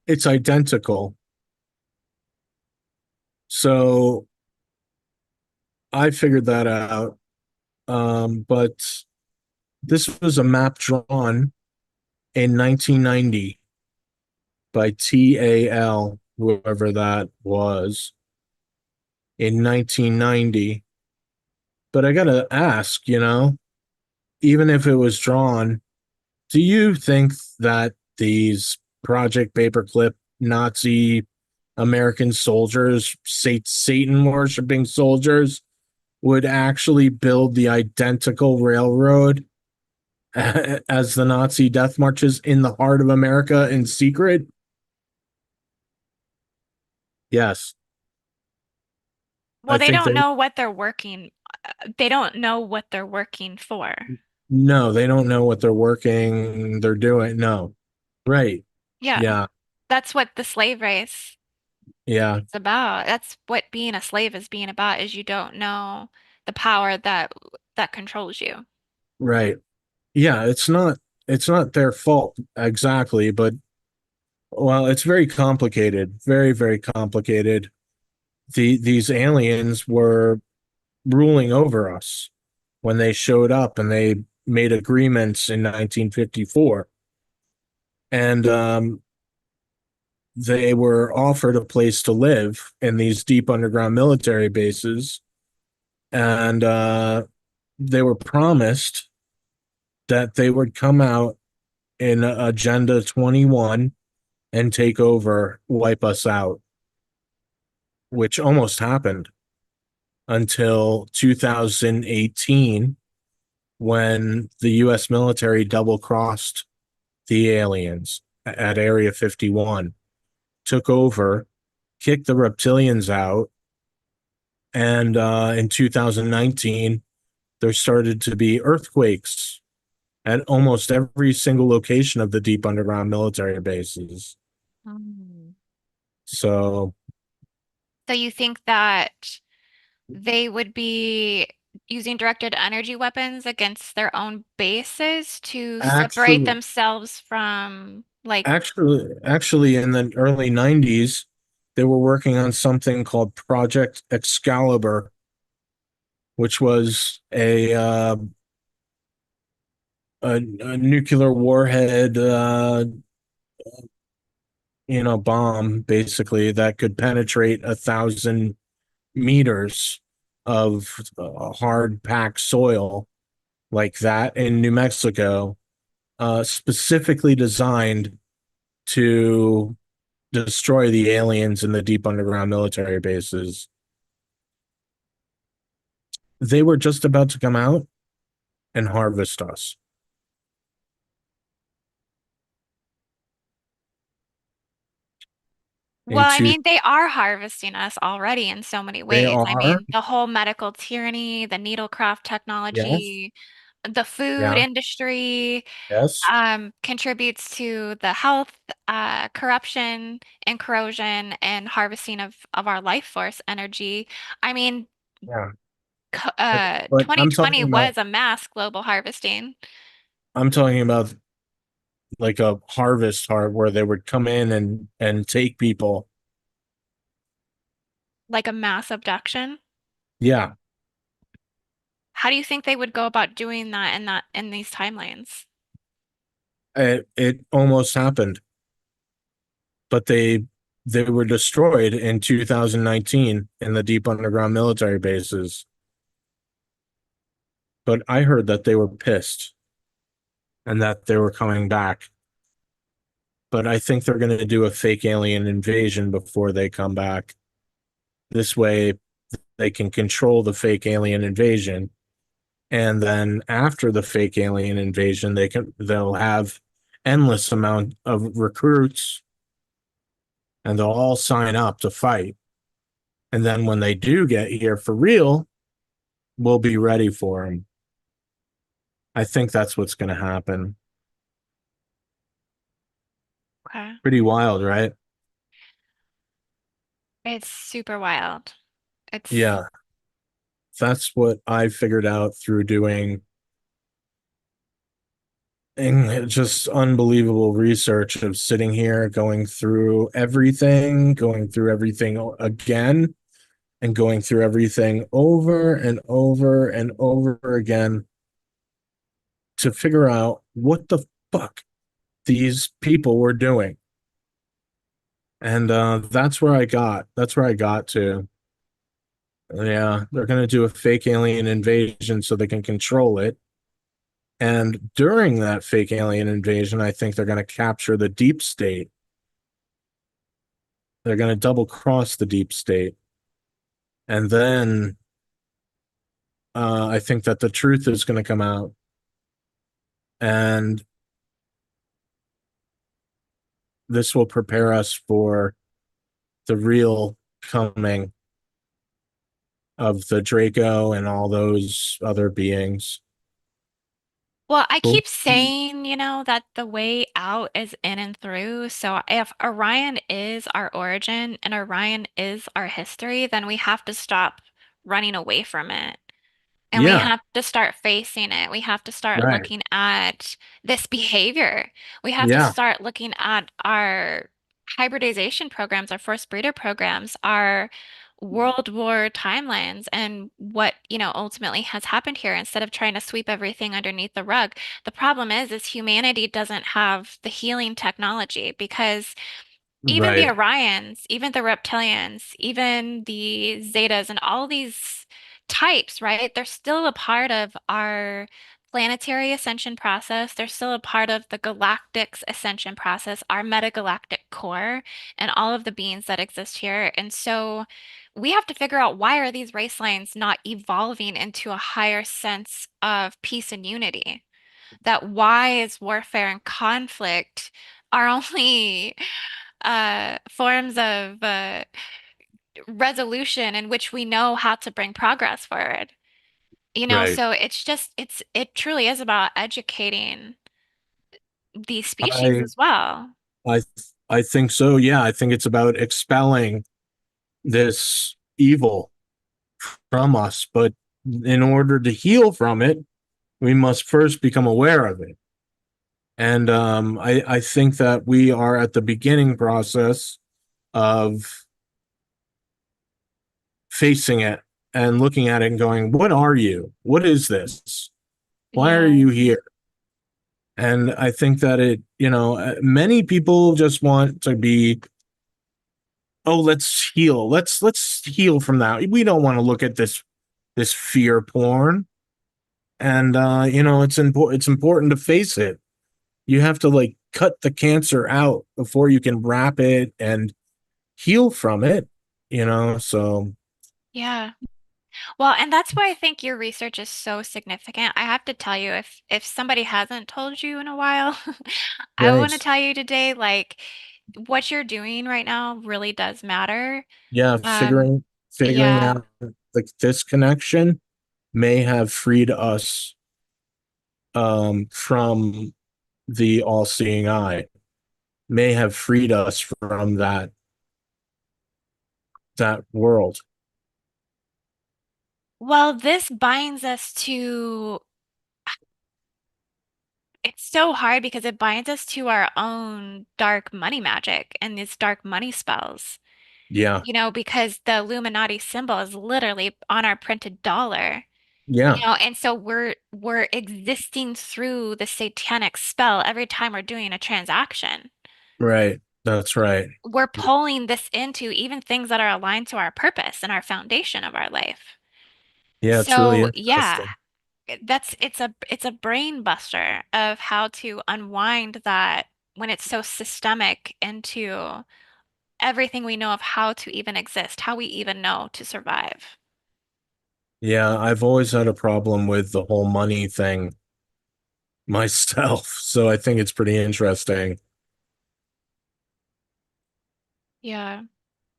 It's identical. So I figured that out. But this was a map drawn in 1990 by TAL, whoever that was, in 1990. But I got to ask, even if it was drawn, do you think that these Project Paperclip Nazi American soldiers, Satan worshiping soldiers, would actually build the identical railroad as the Nazi death marches in the heart of America in secret? Yes, Well, I they think don't they know what they're working. They don't know what they're working for. no, they don't know what they're doing. No. Right. Yeah, Yeah. that's what the slave race Yeah. is about. That's what being a slave is being about, is you don't know the power that controls you. Right. Yeah, it's not their fault exactly, but well, it's very complicated, very, very complicated. These aliens were ruling over us when they showed up and they made agreements in 1954. And they were offered a place to live in these deep underground military bases. And they were promised that they would come out in Agenda 21 and take over, wipe us out, which almost happened until 2018 when the US military double crossed the aliens at Area 51, took over, kicked the reptilians out, and in 2019, there started to be earthquakes at almost every single location of the deep underground military bases. Mm. So So you think that they would be using directed energy weapons against their own bases to separate actually, themselves from like actually, in the early 90s, they were working on something called Project Excalibur, which was a nuclear warhead, bomb basically that could penetrate 1,000 meters of hard packed soil like that in New Mexico, specifically designed to destroy the aliens in the deep underground military bases. They were just about to come out and harvest us. Well, I Into mean, they are harvesting us already in so many they ways. I are, mean, the whole medical tyranny, the needlecraft yes, technology, the food yeah, industry, yes, contributes to the health, corruption and corrosion and harvesting of our life force energy. I mean, yeah. But 2020 was a mass global harvesting, I'm talking about like a harvest heart where they would come in and take people. like a mass abduction. Yeah, How do you think they would go about doing that in these timelines? it almost happened, but they were destroyed in 2019 in the deep underground military bases. But I heard that they were pissed and that they were coming back. But I think they're going to do a fake alien invasion before they come back. This way, they can control the fake alien invasion, and then after the fake alien invasion, they'll have endless amount of recruits, and they'll all sign up to fight. And then when they do get here for real, we'll be ready for them. I think that's what's going to happen. Okay. Pretty wild, right? It's super wild. It's Yeah, that's what I figured out through doing just unbelievable research of sitting here going through everything again, and going through everything over and over and over again to figure out what the fuck these people were doing. And that's where I got to. Yeah, they're going to do a fake alien invasion so they can control it. And during that fake alien invasion, I think they're going to capture the deep state. They're going to double cross the deep state. And then I think that the truth is going to come out. And this will prepare us for the real coming of the Draco and all those other beings. Well, I But keep saying, that the way out is in and through. So if Orion is our origin and Orion is our history, then we have to stop running away from it. And we yeah, have to start facing it. We have to start right. looking at this behavior. We have to Yeah, start looking at our hybridization programs, our forced breeder programs, our World War timelines, and what, ultimately has happened here instead of trying to sweep everything underneath the rug. The problem is humanity doesn't have the healing technology because even the right, Orions, even the reptilians, even the Zetas, and all these types, right? They're still a part of our planetary ascension process. They're still a part of the galactic's ascension process, our metagalactic core, and all of the beings that exist here. And so we have to figure out, why are these race lines not evolving into a higher sense of peace and unity? That why is warfare and conflict are only forms of resolution in which we know how to bring progress forward. right. So it truly is about educating these species I as well. I I think so. Yeah, I think it's about expelling this evil from us, but in order to heal from it, we must first become aware of it. And I think that we are at the beginning process of facing it and looking at it and going, what are you? What is this? Why are Yeah. you here? And I think that many people just want to be, oh, let's heal. Let's heal from that. We don't want to look at this fear porn. And it's important to face it. You have to like cut the cancer out before you can wrap it and heal from it, so Yeah. Well, and that's why I think your research is so significant. I have to tell you, if somebody hasn't told you in a while, I want to thanks. tell you today, like, what you're doing right now really does matter. Yeah, Um, figuring yeah. out like this connection may have freed us from the all-seeing eye, may have freed us from that world. Well, this binds us to, it's so hard because it binds us to our own dark money magic and these dark money spells. Yeah, Because the Illuminati symbol is literally on our printed dollar. yeah, And so we're existing through the satanic spell every time we're doing a transaction. right. That's right. We're pulling this into even things that are aligned to our purpose and our foundation of our life. Yeah, it's really So, yeah, interesting. it's a brain buster of how to unwind that when it's so systemic into everything we know of how to even exist, how we even know to survive. Yeah, I've always had a problem with the whole money thing myself, so I think it's pretty interesting. Yeah.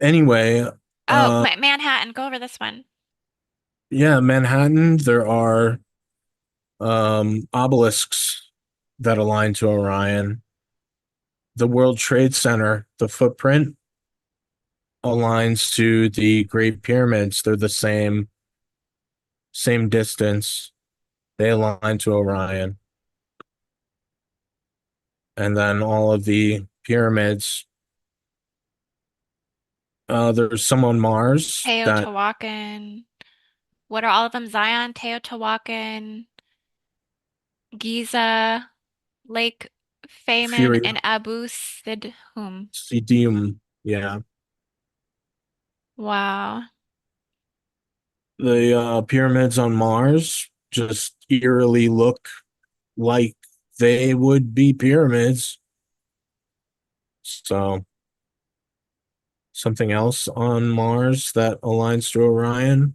Anyway, Oh, uh Manhattan, go over this one. yeah, Manhattan, there are obelisks that align to Orion. The World Trade Center, the footprint aligns to the Great Pyramids. They're the same distance. They align to Orion. And then all of the pyramids, there's some on Mars that Teotihuacan. What are all of them? Zion, Teotihuacan, Giza, Lake Faman, Fury and Abu Sidhum. Sidium. Yeah. Wow. The pyramids on Mars just eerily look like they would be pyramids. So something else on Mars that aligns to Orion,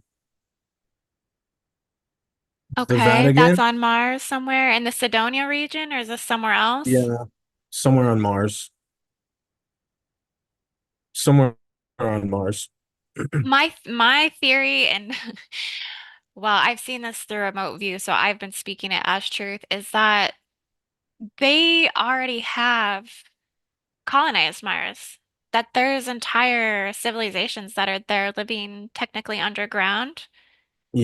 the Okay, that's Vatican. on Mars somewhere in the Cydonia region, or is this somewhere else? Yeah, somewhere on Mars. Somewhere. on Mars. My theory, and well, I've seen this through remote view, so I've been speaking it as truth, is that they already have colonized Mars. That there's entire civilizations that are there living technically underground.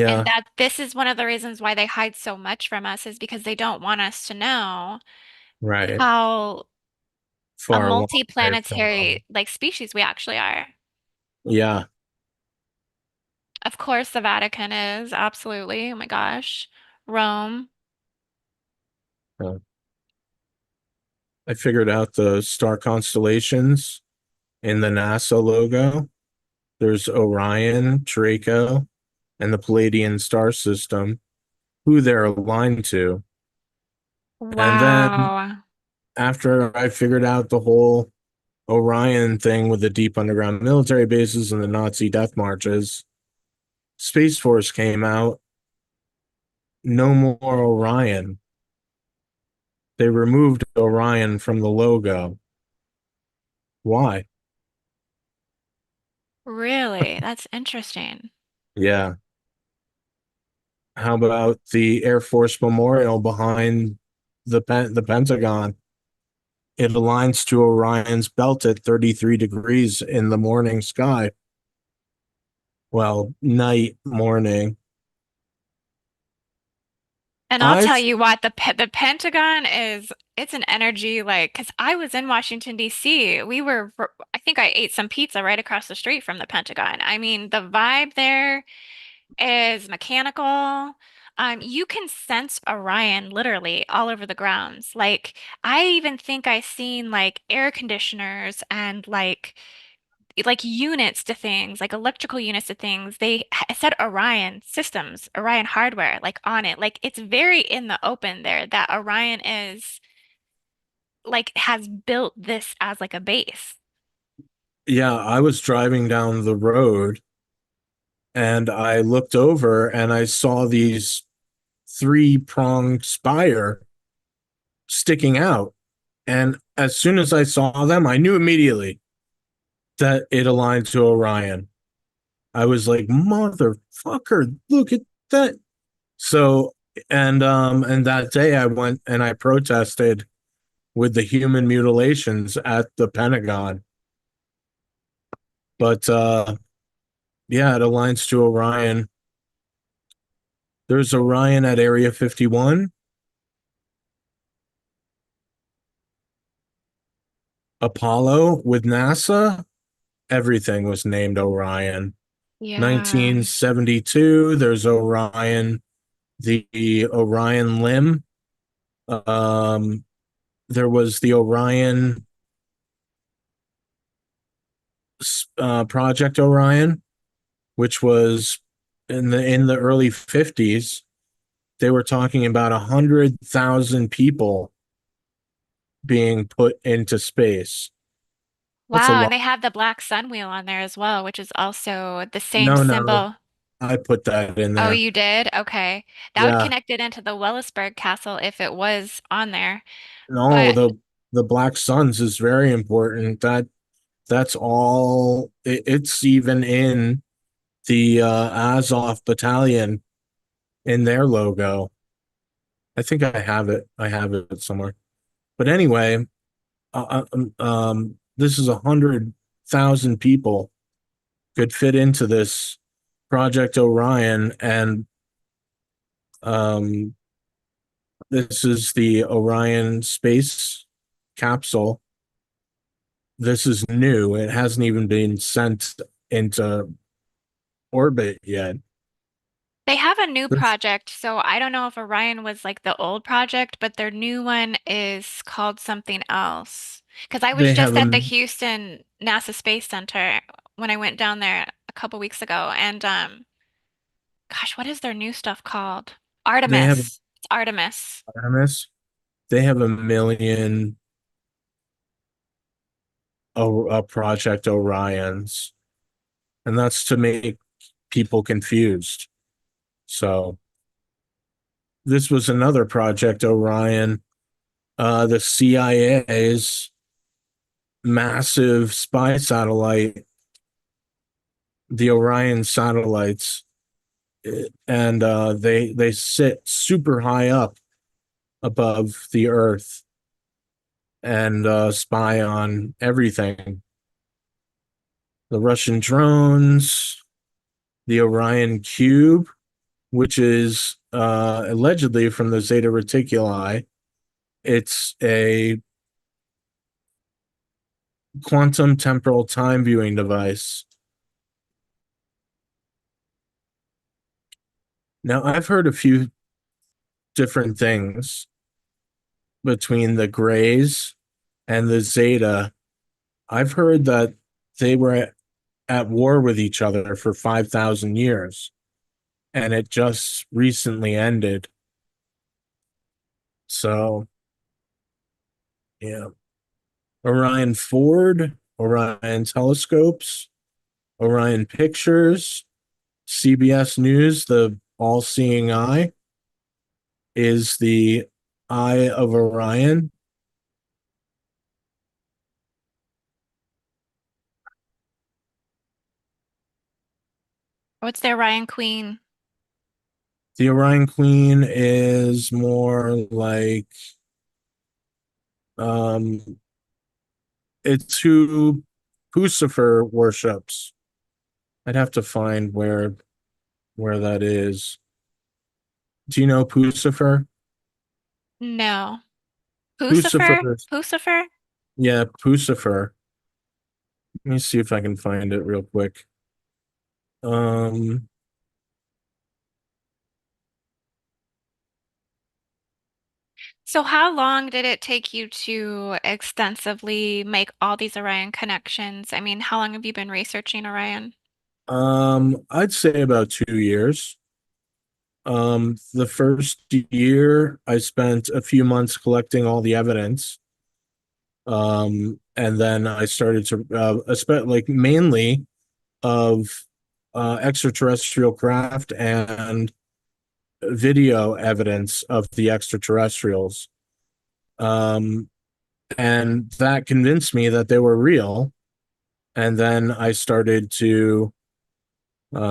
And Yeah, that this is one of the reasons why they hide so much from us is because they don't want us to know right. how a Far along they've come. multi-planetary like species we actually are. Yeah. Of course, the Vatican is absolutely. Oh my gosh. Rome. uh, I figured out the star constellations in the NASA logo. There's Orion, Draco, and the Palladian star system, who they're aligned to. And then Wow. after I figured out the whole Orion thing with the deep underground military bases and the Nazi death marches, Space Force came out. No more Orion. They removed Orion from the logo. Why? Really? That's interesting. Yeah. How about the Air Force Memorial behind the Pentagon? It aligns to Orion's belt at 33 degrees in the morning sky. Well, night, morning. And I'll tell I've you what, the Pentagon is it's an energy like because I was in Washington D.C. I think I ate some pizza right across the street from the Pentagon. I mean, the vibe there is mechanical. You can sense Orion literally all over the grounds. Like I even think I seen like air conditioners and like units to things, like electrical units to things. Said Orion systems, Orion hardware, like on it. Like it's very in the open there that Orion is like has built this as like a base. Yeah, I was driving down the road and I looked over and I saw these three-pronged spire sticking out. And as soon as I saw them, I knew immediately that it aligned to Orion. I was like, motherfucker, look at that. So and that day I went and I protested with the human mutilations at the Pentagon. But yeah, it aligns to Orion. There's Orion at Area 51, Apollo with NASA. Everything was named Orion. Yeah. 1972, there's Orion, the Orion limb. Um, there was the Orion Project Orion, which was in the early 50s. They were talking about 100,000 people being put into space. That's a Wow, and lot. they have the black sun wheel on there as well, which is also the same No, symbol. I put that in Oh, there. you did? Okay. That would Yeah, connect it into the Wellisburg Castle if it was on there. no, But the Black Suns is very important. That's all. It's even in the Azov Battalion in their logo. I think I have it. I have it somewhere. But anyway, this is 100,000 people could fit into this Project Orion, and um, this is the Orion space capsule. This is new. It hasn't even been sent into orbit yet. they have a new This, project, so I don't know if Orion was like the old project, but their new one is called something else. Because I was they have just at the a Houston NASA Space Center when I went down there a couple weeks ago, and gosh, what is their new stuff called? they have Artemis. It's Artemis. Artemis. They have a million Project Orions, and that's to make people confused. So this was another Project Orion, the CIA's massive spy satellite the Orion satellites, and they sit super high up above the Earth and spy on everything. The Russian drones, the Orion cube, which is allegedly from the Zeta Reticuli. It's a quantum temporal time viewing device. Now, I've heard a few different things between the Greys and the Zeta. I've heard that they were at war with each other for 5,000 years, and it just recently ended. So, yeah. Orion Ford, Orion Telescopes, Orion Pictures, CBS News, the all seeing eye, is the Eye of Orion. What's the Orion Queen? The Orion Queen is more like um it's who Pucifer worships. I'd have to find where that is. Do you know Pucifer? No. Pucifer? Pucifer, Pucifer? yeah, Pucifer. Let me see if I can find it real quick. Um, So how long did it take you to extensively make all these Orion connections? I mean, how long have you been researching Orion? I'd say about 2 years. The first year I spent a few months collecting all the evidence. And then I started to, like mainly of extraterrestrial craft and video evidence of the extraterrestrials. Um, and that convinced me that they were real. And then I started to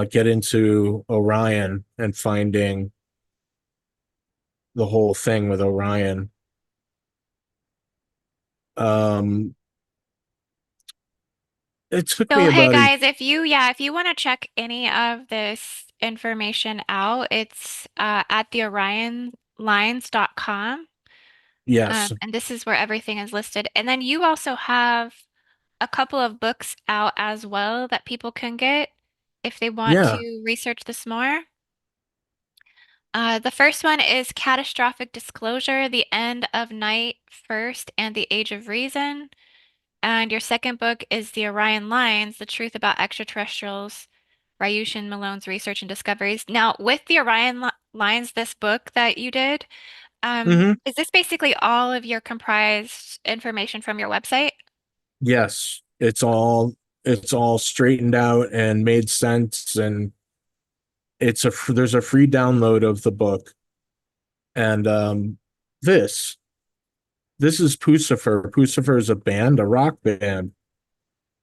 get into Orion and finding the whole thing with Orion. Um, it took me So, hey about a guys, if you want to check any of this information out, it's at the orionlines.com. yes, And this is where everything is listed. And then you also have a couple of books out as well that people can get if they want yeah, to research this more. The first one is Catastrophic Disclosure, The End of Night First and the Age of Reason. And your second book is The Orion Lines, The Truth About Extraterrestrials, Ryushin Malone's Research and Discoveries. Now, with the Lines, this book that you did, hmm is this basically all of your comprised information from your website? yes, it's all straightened out and made sense, and there's a free download of the book, and this this is Pucifer. Pucifer is a band, a rock band,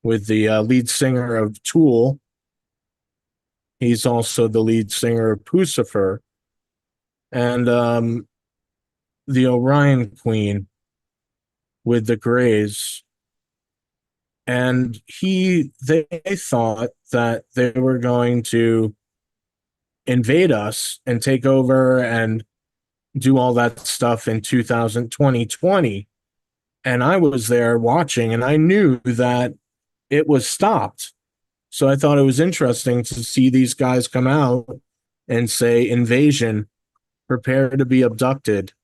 with the lead singer of Tool. He's also the lead singer of Pucifer, and the Orion Queen with the Greys. And they thought that they were going to invade us and take over and do all that stuff in 2020. And I was there watching, and I knew that it was stopped. So I thought it was interesting to see these guys come out and say, invasion, prepare to be abducted.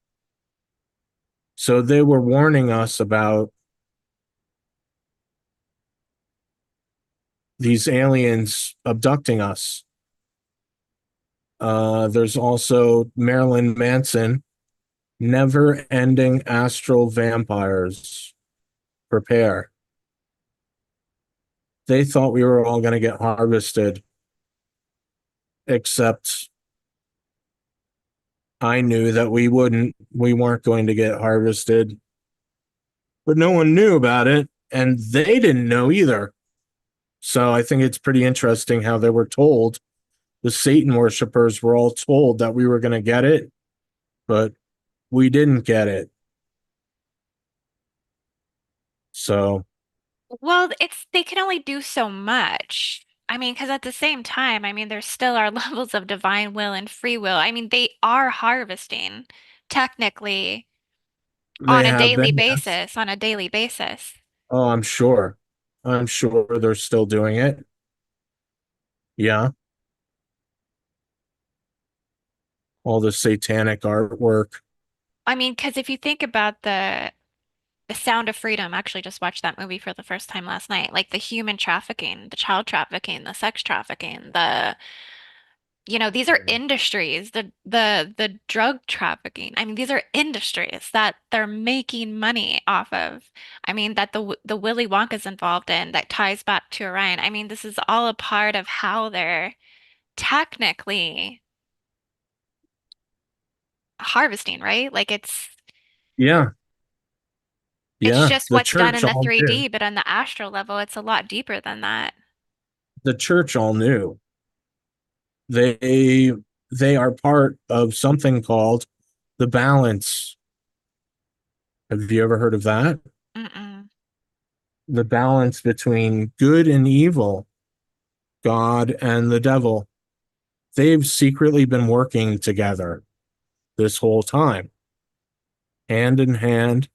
So they were warning us about these aliens abducting us. There's also Marilyn Manson, never ending astral vampires. Prepare. They thought we were all going to get harvested, except I knew that we weren't going to get harvested, but no one knew about it, and they didn't know either. So I think it's pretty interesting how they were told, the Satan worshippers were all told that we were going to get it, but we didn't get it. So, Well, it's they can only do so much. I mean, because at the same time, I mean, there still are levels of divine will and free will. I mean, they are harvesting technically they have been, yes. on a daily basis. Oh, I'm sure. I'm sure they're still doing it. Yeah. All the satanic artwork. I mean, because if you think about the Sound of Freedom, I actually just watched that movie for the first time last night. Like the human trafficking, the child trafficking, the sex trafficking, these are industries, the drug trafficking. I mean, these are industries that they're making money off of. I mean, that the Willy Wonka's involved in that ties back to Orion. I mean, this is all a part of how they're technically harvesting, right? Like Yeah. it's Yeah. just what's done in the All knew. 3D, but on the astral level, it's a lot deeper than that. The church all knew. They they are part of something called the balance. Have you ever heard of that? Mm-mm. The balance between good and evil, God and the devil. They've secretly been working together this whole time, hand in hand.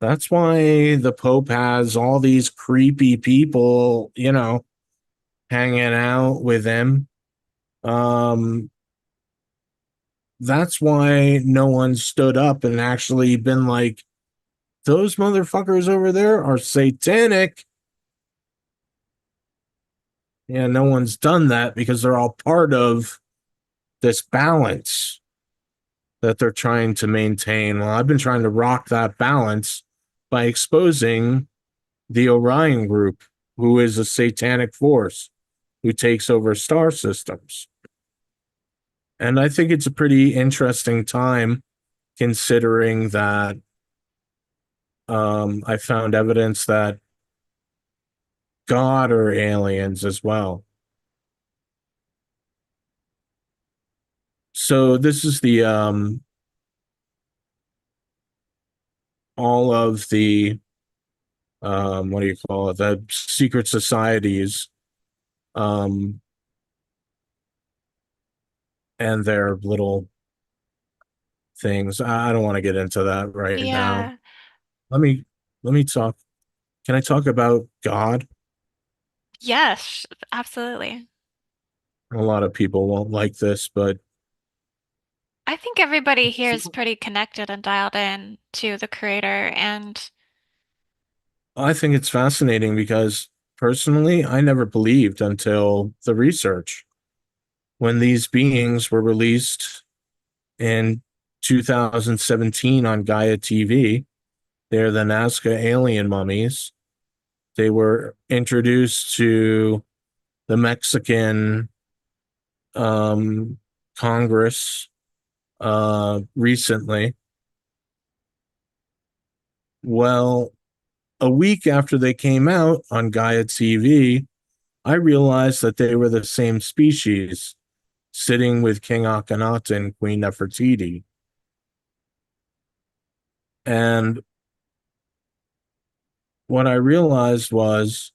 That's why the Pope has all these creepy people, hanging out with him. Um, that's why no one stood up and actually been like, those motherfuckers over there are satanic. Yeah, no one's done that because they're all part of this balance that they're trying to maintain. Well, I've been trying to rock that balance by exposing the Orion group, who is a satanic force who takes over star systems. And I think it's a pretty interesting time considering that I found evidence that God are aliens as well. So this is the all of the what do you call it? The secret societies um and their little things. I don't want to get into that right now. Yeah. Let me let me talk. Can I talk about God? Yes, absolutely. A lot of people won't like this, but I think everybody here is pretty connected and dialed in to the creator. And I think it's fascinating because personally, I never believed until the research when these beings were released in 2017 on Gaia TV. They're the Nazca alien mummies. They were introduced to the Mexican um, Congress recently. Well, a week after they came out on Gaia TV, I realized that they were the same species, sitting with King Akhenaten and Queen Nefertiti. And what I realized was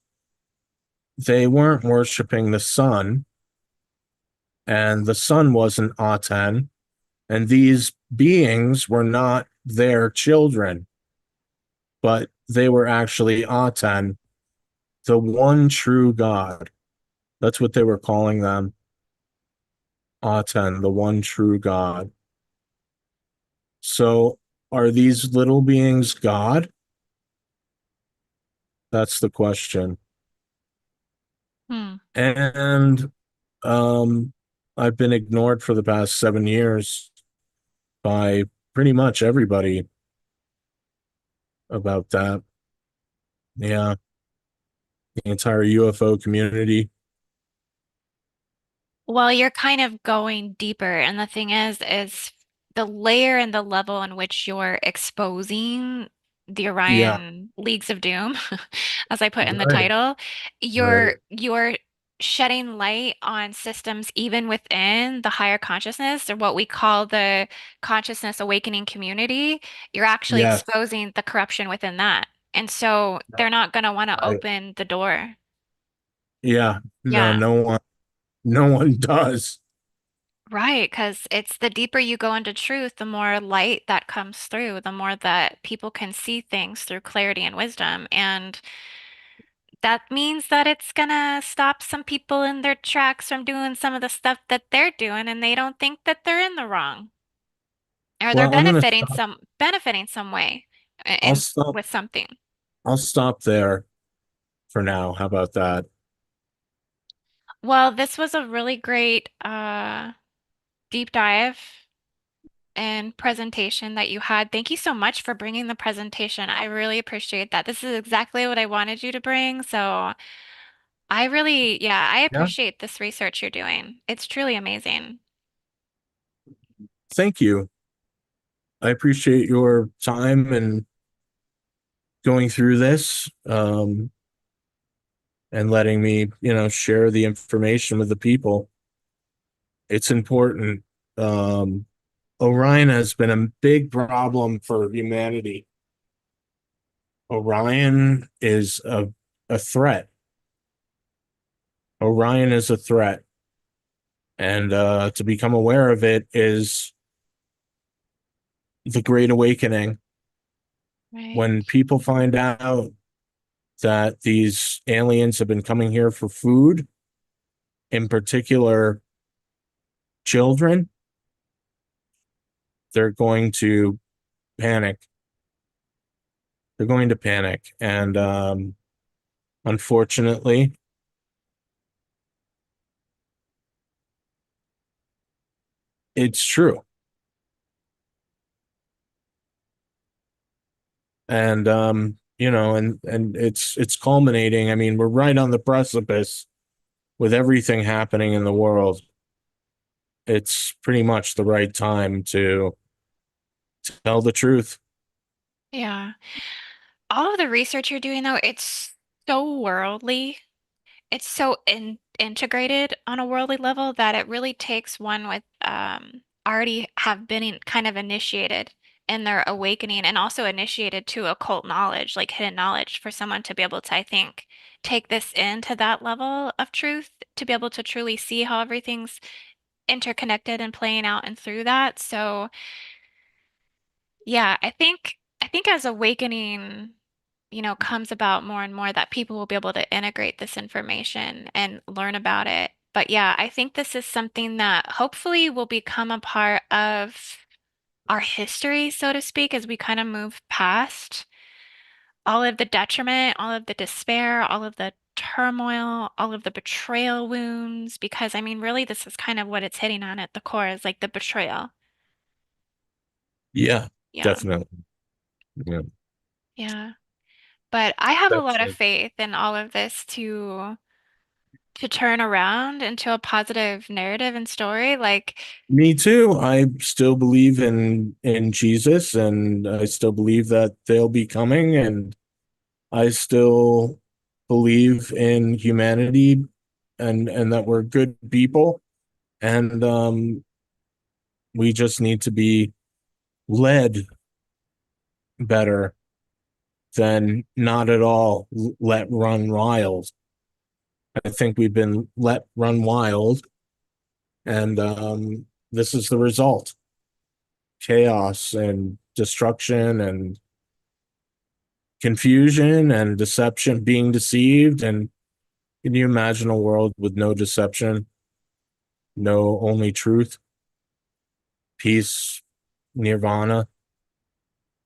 they weren't worshiping the sun, and the sun wasn't Aten, and these beings were not their children, but they were actually Aten, the one true God. That's what they were calling them, Aten, the one true God. So are these little beings God? That's the question. hmm. And um, I've been ignored for the past 7 years by pretty much everybody about that. Yeah, the entire UFO community. Well, you're kind of going deeper. And the thing is the layer and the level in which you're exposing. the Yeah. Orion Leagues of Doom, as I put in the Right. title, Right. you're shedding light on systems even within the higher consciousness, or what we call the consciousness awakening community. You're actually Yes. exposing the corruption within that. And so they're not going to want to Right. open the door. Yeah. No, Yeah. no one does. Right, because it's the deeper you go into truth, the more light that comes through, the more that people can see things through clarity and wisdom. And that means that it's gonna stop some people in their tracks from doing some of the stuff that they're doing, and they don't think that they're in the wrong, or they're Well, I'm gonna benefiting some way I'll in stop with something. I'll stop there for now. How about that? Well, this was a really great deep dive and presentation that you had. Thank you so much for bringing the presentation. I really appreciate that. This is exactly what I wanted you to bring. So I really, yeah, I Yeah. appreciate this research you're doing. It's truly amazing. Thank you. I appreciate your time and going through this, and letting me, share the information with the people. It's important. Um, Orion has been a big problem for humanity. Orion is a threat. Orion is a threat. And to become aware of it is the Great Awakening. Right. When people find out that these aliens have been coming here for food, in particular children, they're going to panic. They're going to panic. And unfortunately, it's true. And and it's culminating. I mean, we're right on the precipice with everything happening in the world. It's pretty much the right time to tell the truth. Yeah. All of the research you're doing, though, it's so worldly. It's so integrated on a worldly level that it really takes one with already have been kind of initiated in their awakening, and also initiated to occult knowledge, like hidden knowledge, for someone to be able to, I think, take this into that level of truth, to be able to truly see how everything's interconnected and playing out and through that. So yeah, I think as awakening, comes about more and more, that people will be able to integrate this information and learn about it. But yeah, I think this is something that hopefully will become a part of our history, so to speak, as we kind of move past all of the detriment, all of the despair, all of the turmoil, all of the betrayal wounds, because I mean, really, this is kind of what it's hitting on at the core, is like the betrayal. Yeah, Yeah. definitely. Yeah, Yeah. But I have a that's lot of it. faith in all of this to turn around into a positive narrative and story. Like, Me too. I still believe in Jesus, and I still believe that they'll be coming, and I still believe in humanity, and that we're good people, and we just need to be led better than not at all let run wild. I think we've been let run wild, and this is the result: chaos and destruction and confusion and deception, being deceived. And can you imagine a world with no deception, no only truth, peace, nirvana,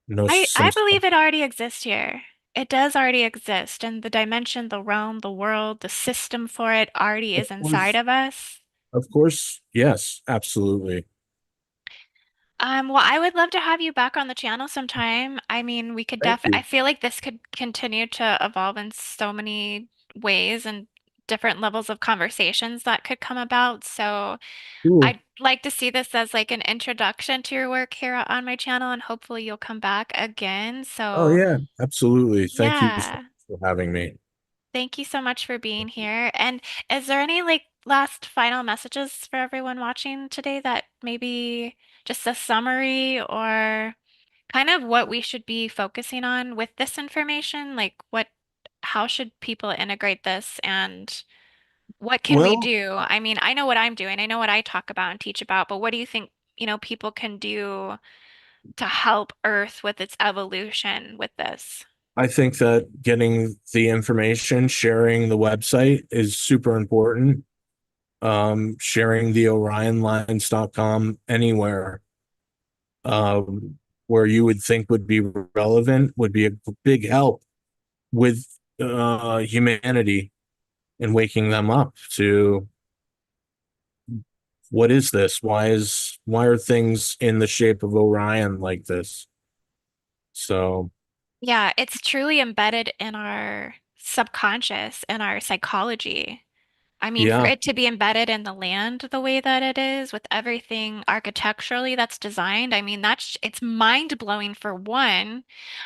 no I samsara? believe it already exists here. It does already exist, and the dimension, the realm, the world, the system for it already Of is inside course, of us. of course, yes, absolutely. Well, I would love to have you back on the channel sometime. I mean, Thank I you. feel like this could continue to evolve in so many ways and different levels of conversations that could come about. So Cool. I'd like to see this as like an introduction to your work here on my channel, and hopefully you'll come back again. Oh So, yeah, absolutely. Thank you so yeah, much for having me. thank you so much for being here. And is there any like last final messages for everyone watching today that maybe just a summary or kind of what we should be focusing on with this information? Like how should people integrate this and what can we Well, do? I mean, I know what I'm doing. I know what I talk about and teach about, but what do you think, people can do to help Earth with its evolution with this? I think that getting the information, sharing the website is super important. Sharing the OrionLines.com anywhere where you would think would be relevant would be a big help with humanity and waking them up to what is this? Why are things in the shape of Orion like this? So Yeah, it's truly embedded in our subconscious and our psychology. I mean, for yeah, it to be embedded in the land the way that it is, with everything architecturally that's designed, I mean, it's mind-blowing for one.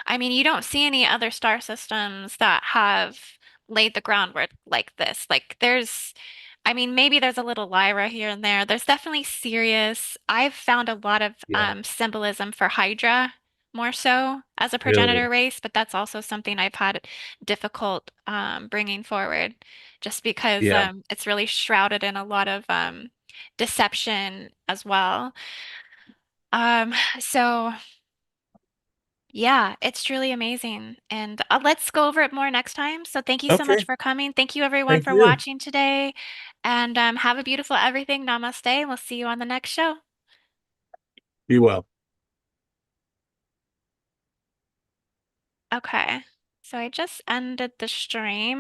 I mean, you don't see any other star systems that have laid the groundwork like this. I mean, maybe there's a little Lyra here and there. There's definitely Sirius. I've found a lot of yeah, symbolism for Hydra more so as a progenitor really, race, but that's also something I've had difficult bringing forward just because yeah. it's really shrouded in a lot of deception as well. Um, so yeah, it's truly amazing. And let's go over it more next time. So thank you so much Okay, for coming. Thank you everyone thank for you. watching today. And have a beautiful everything. Namaste. And we'll see you on the next show. Be well. Okay. So I just ended the stream.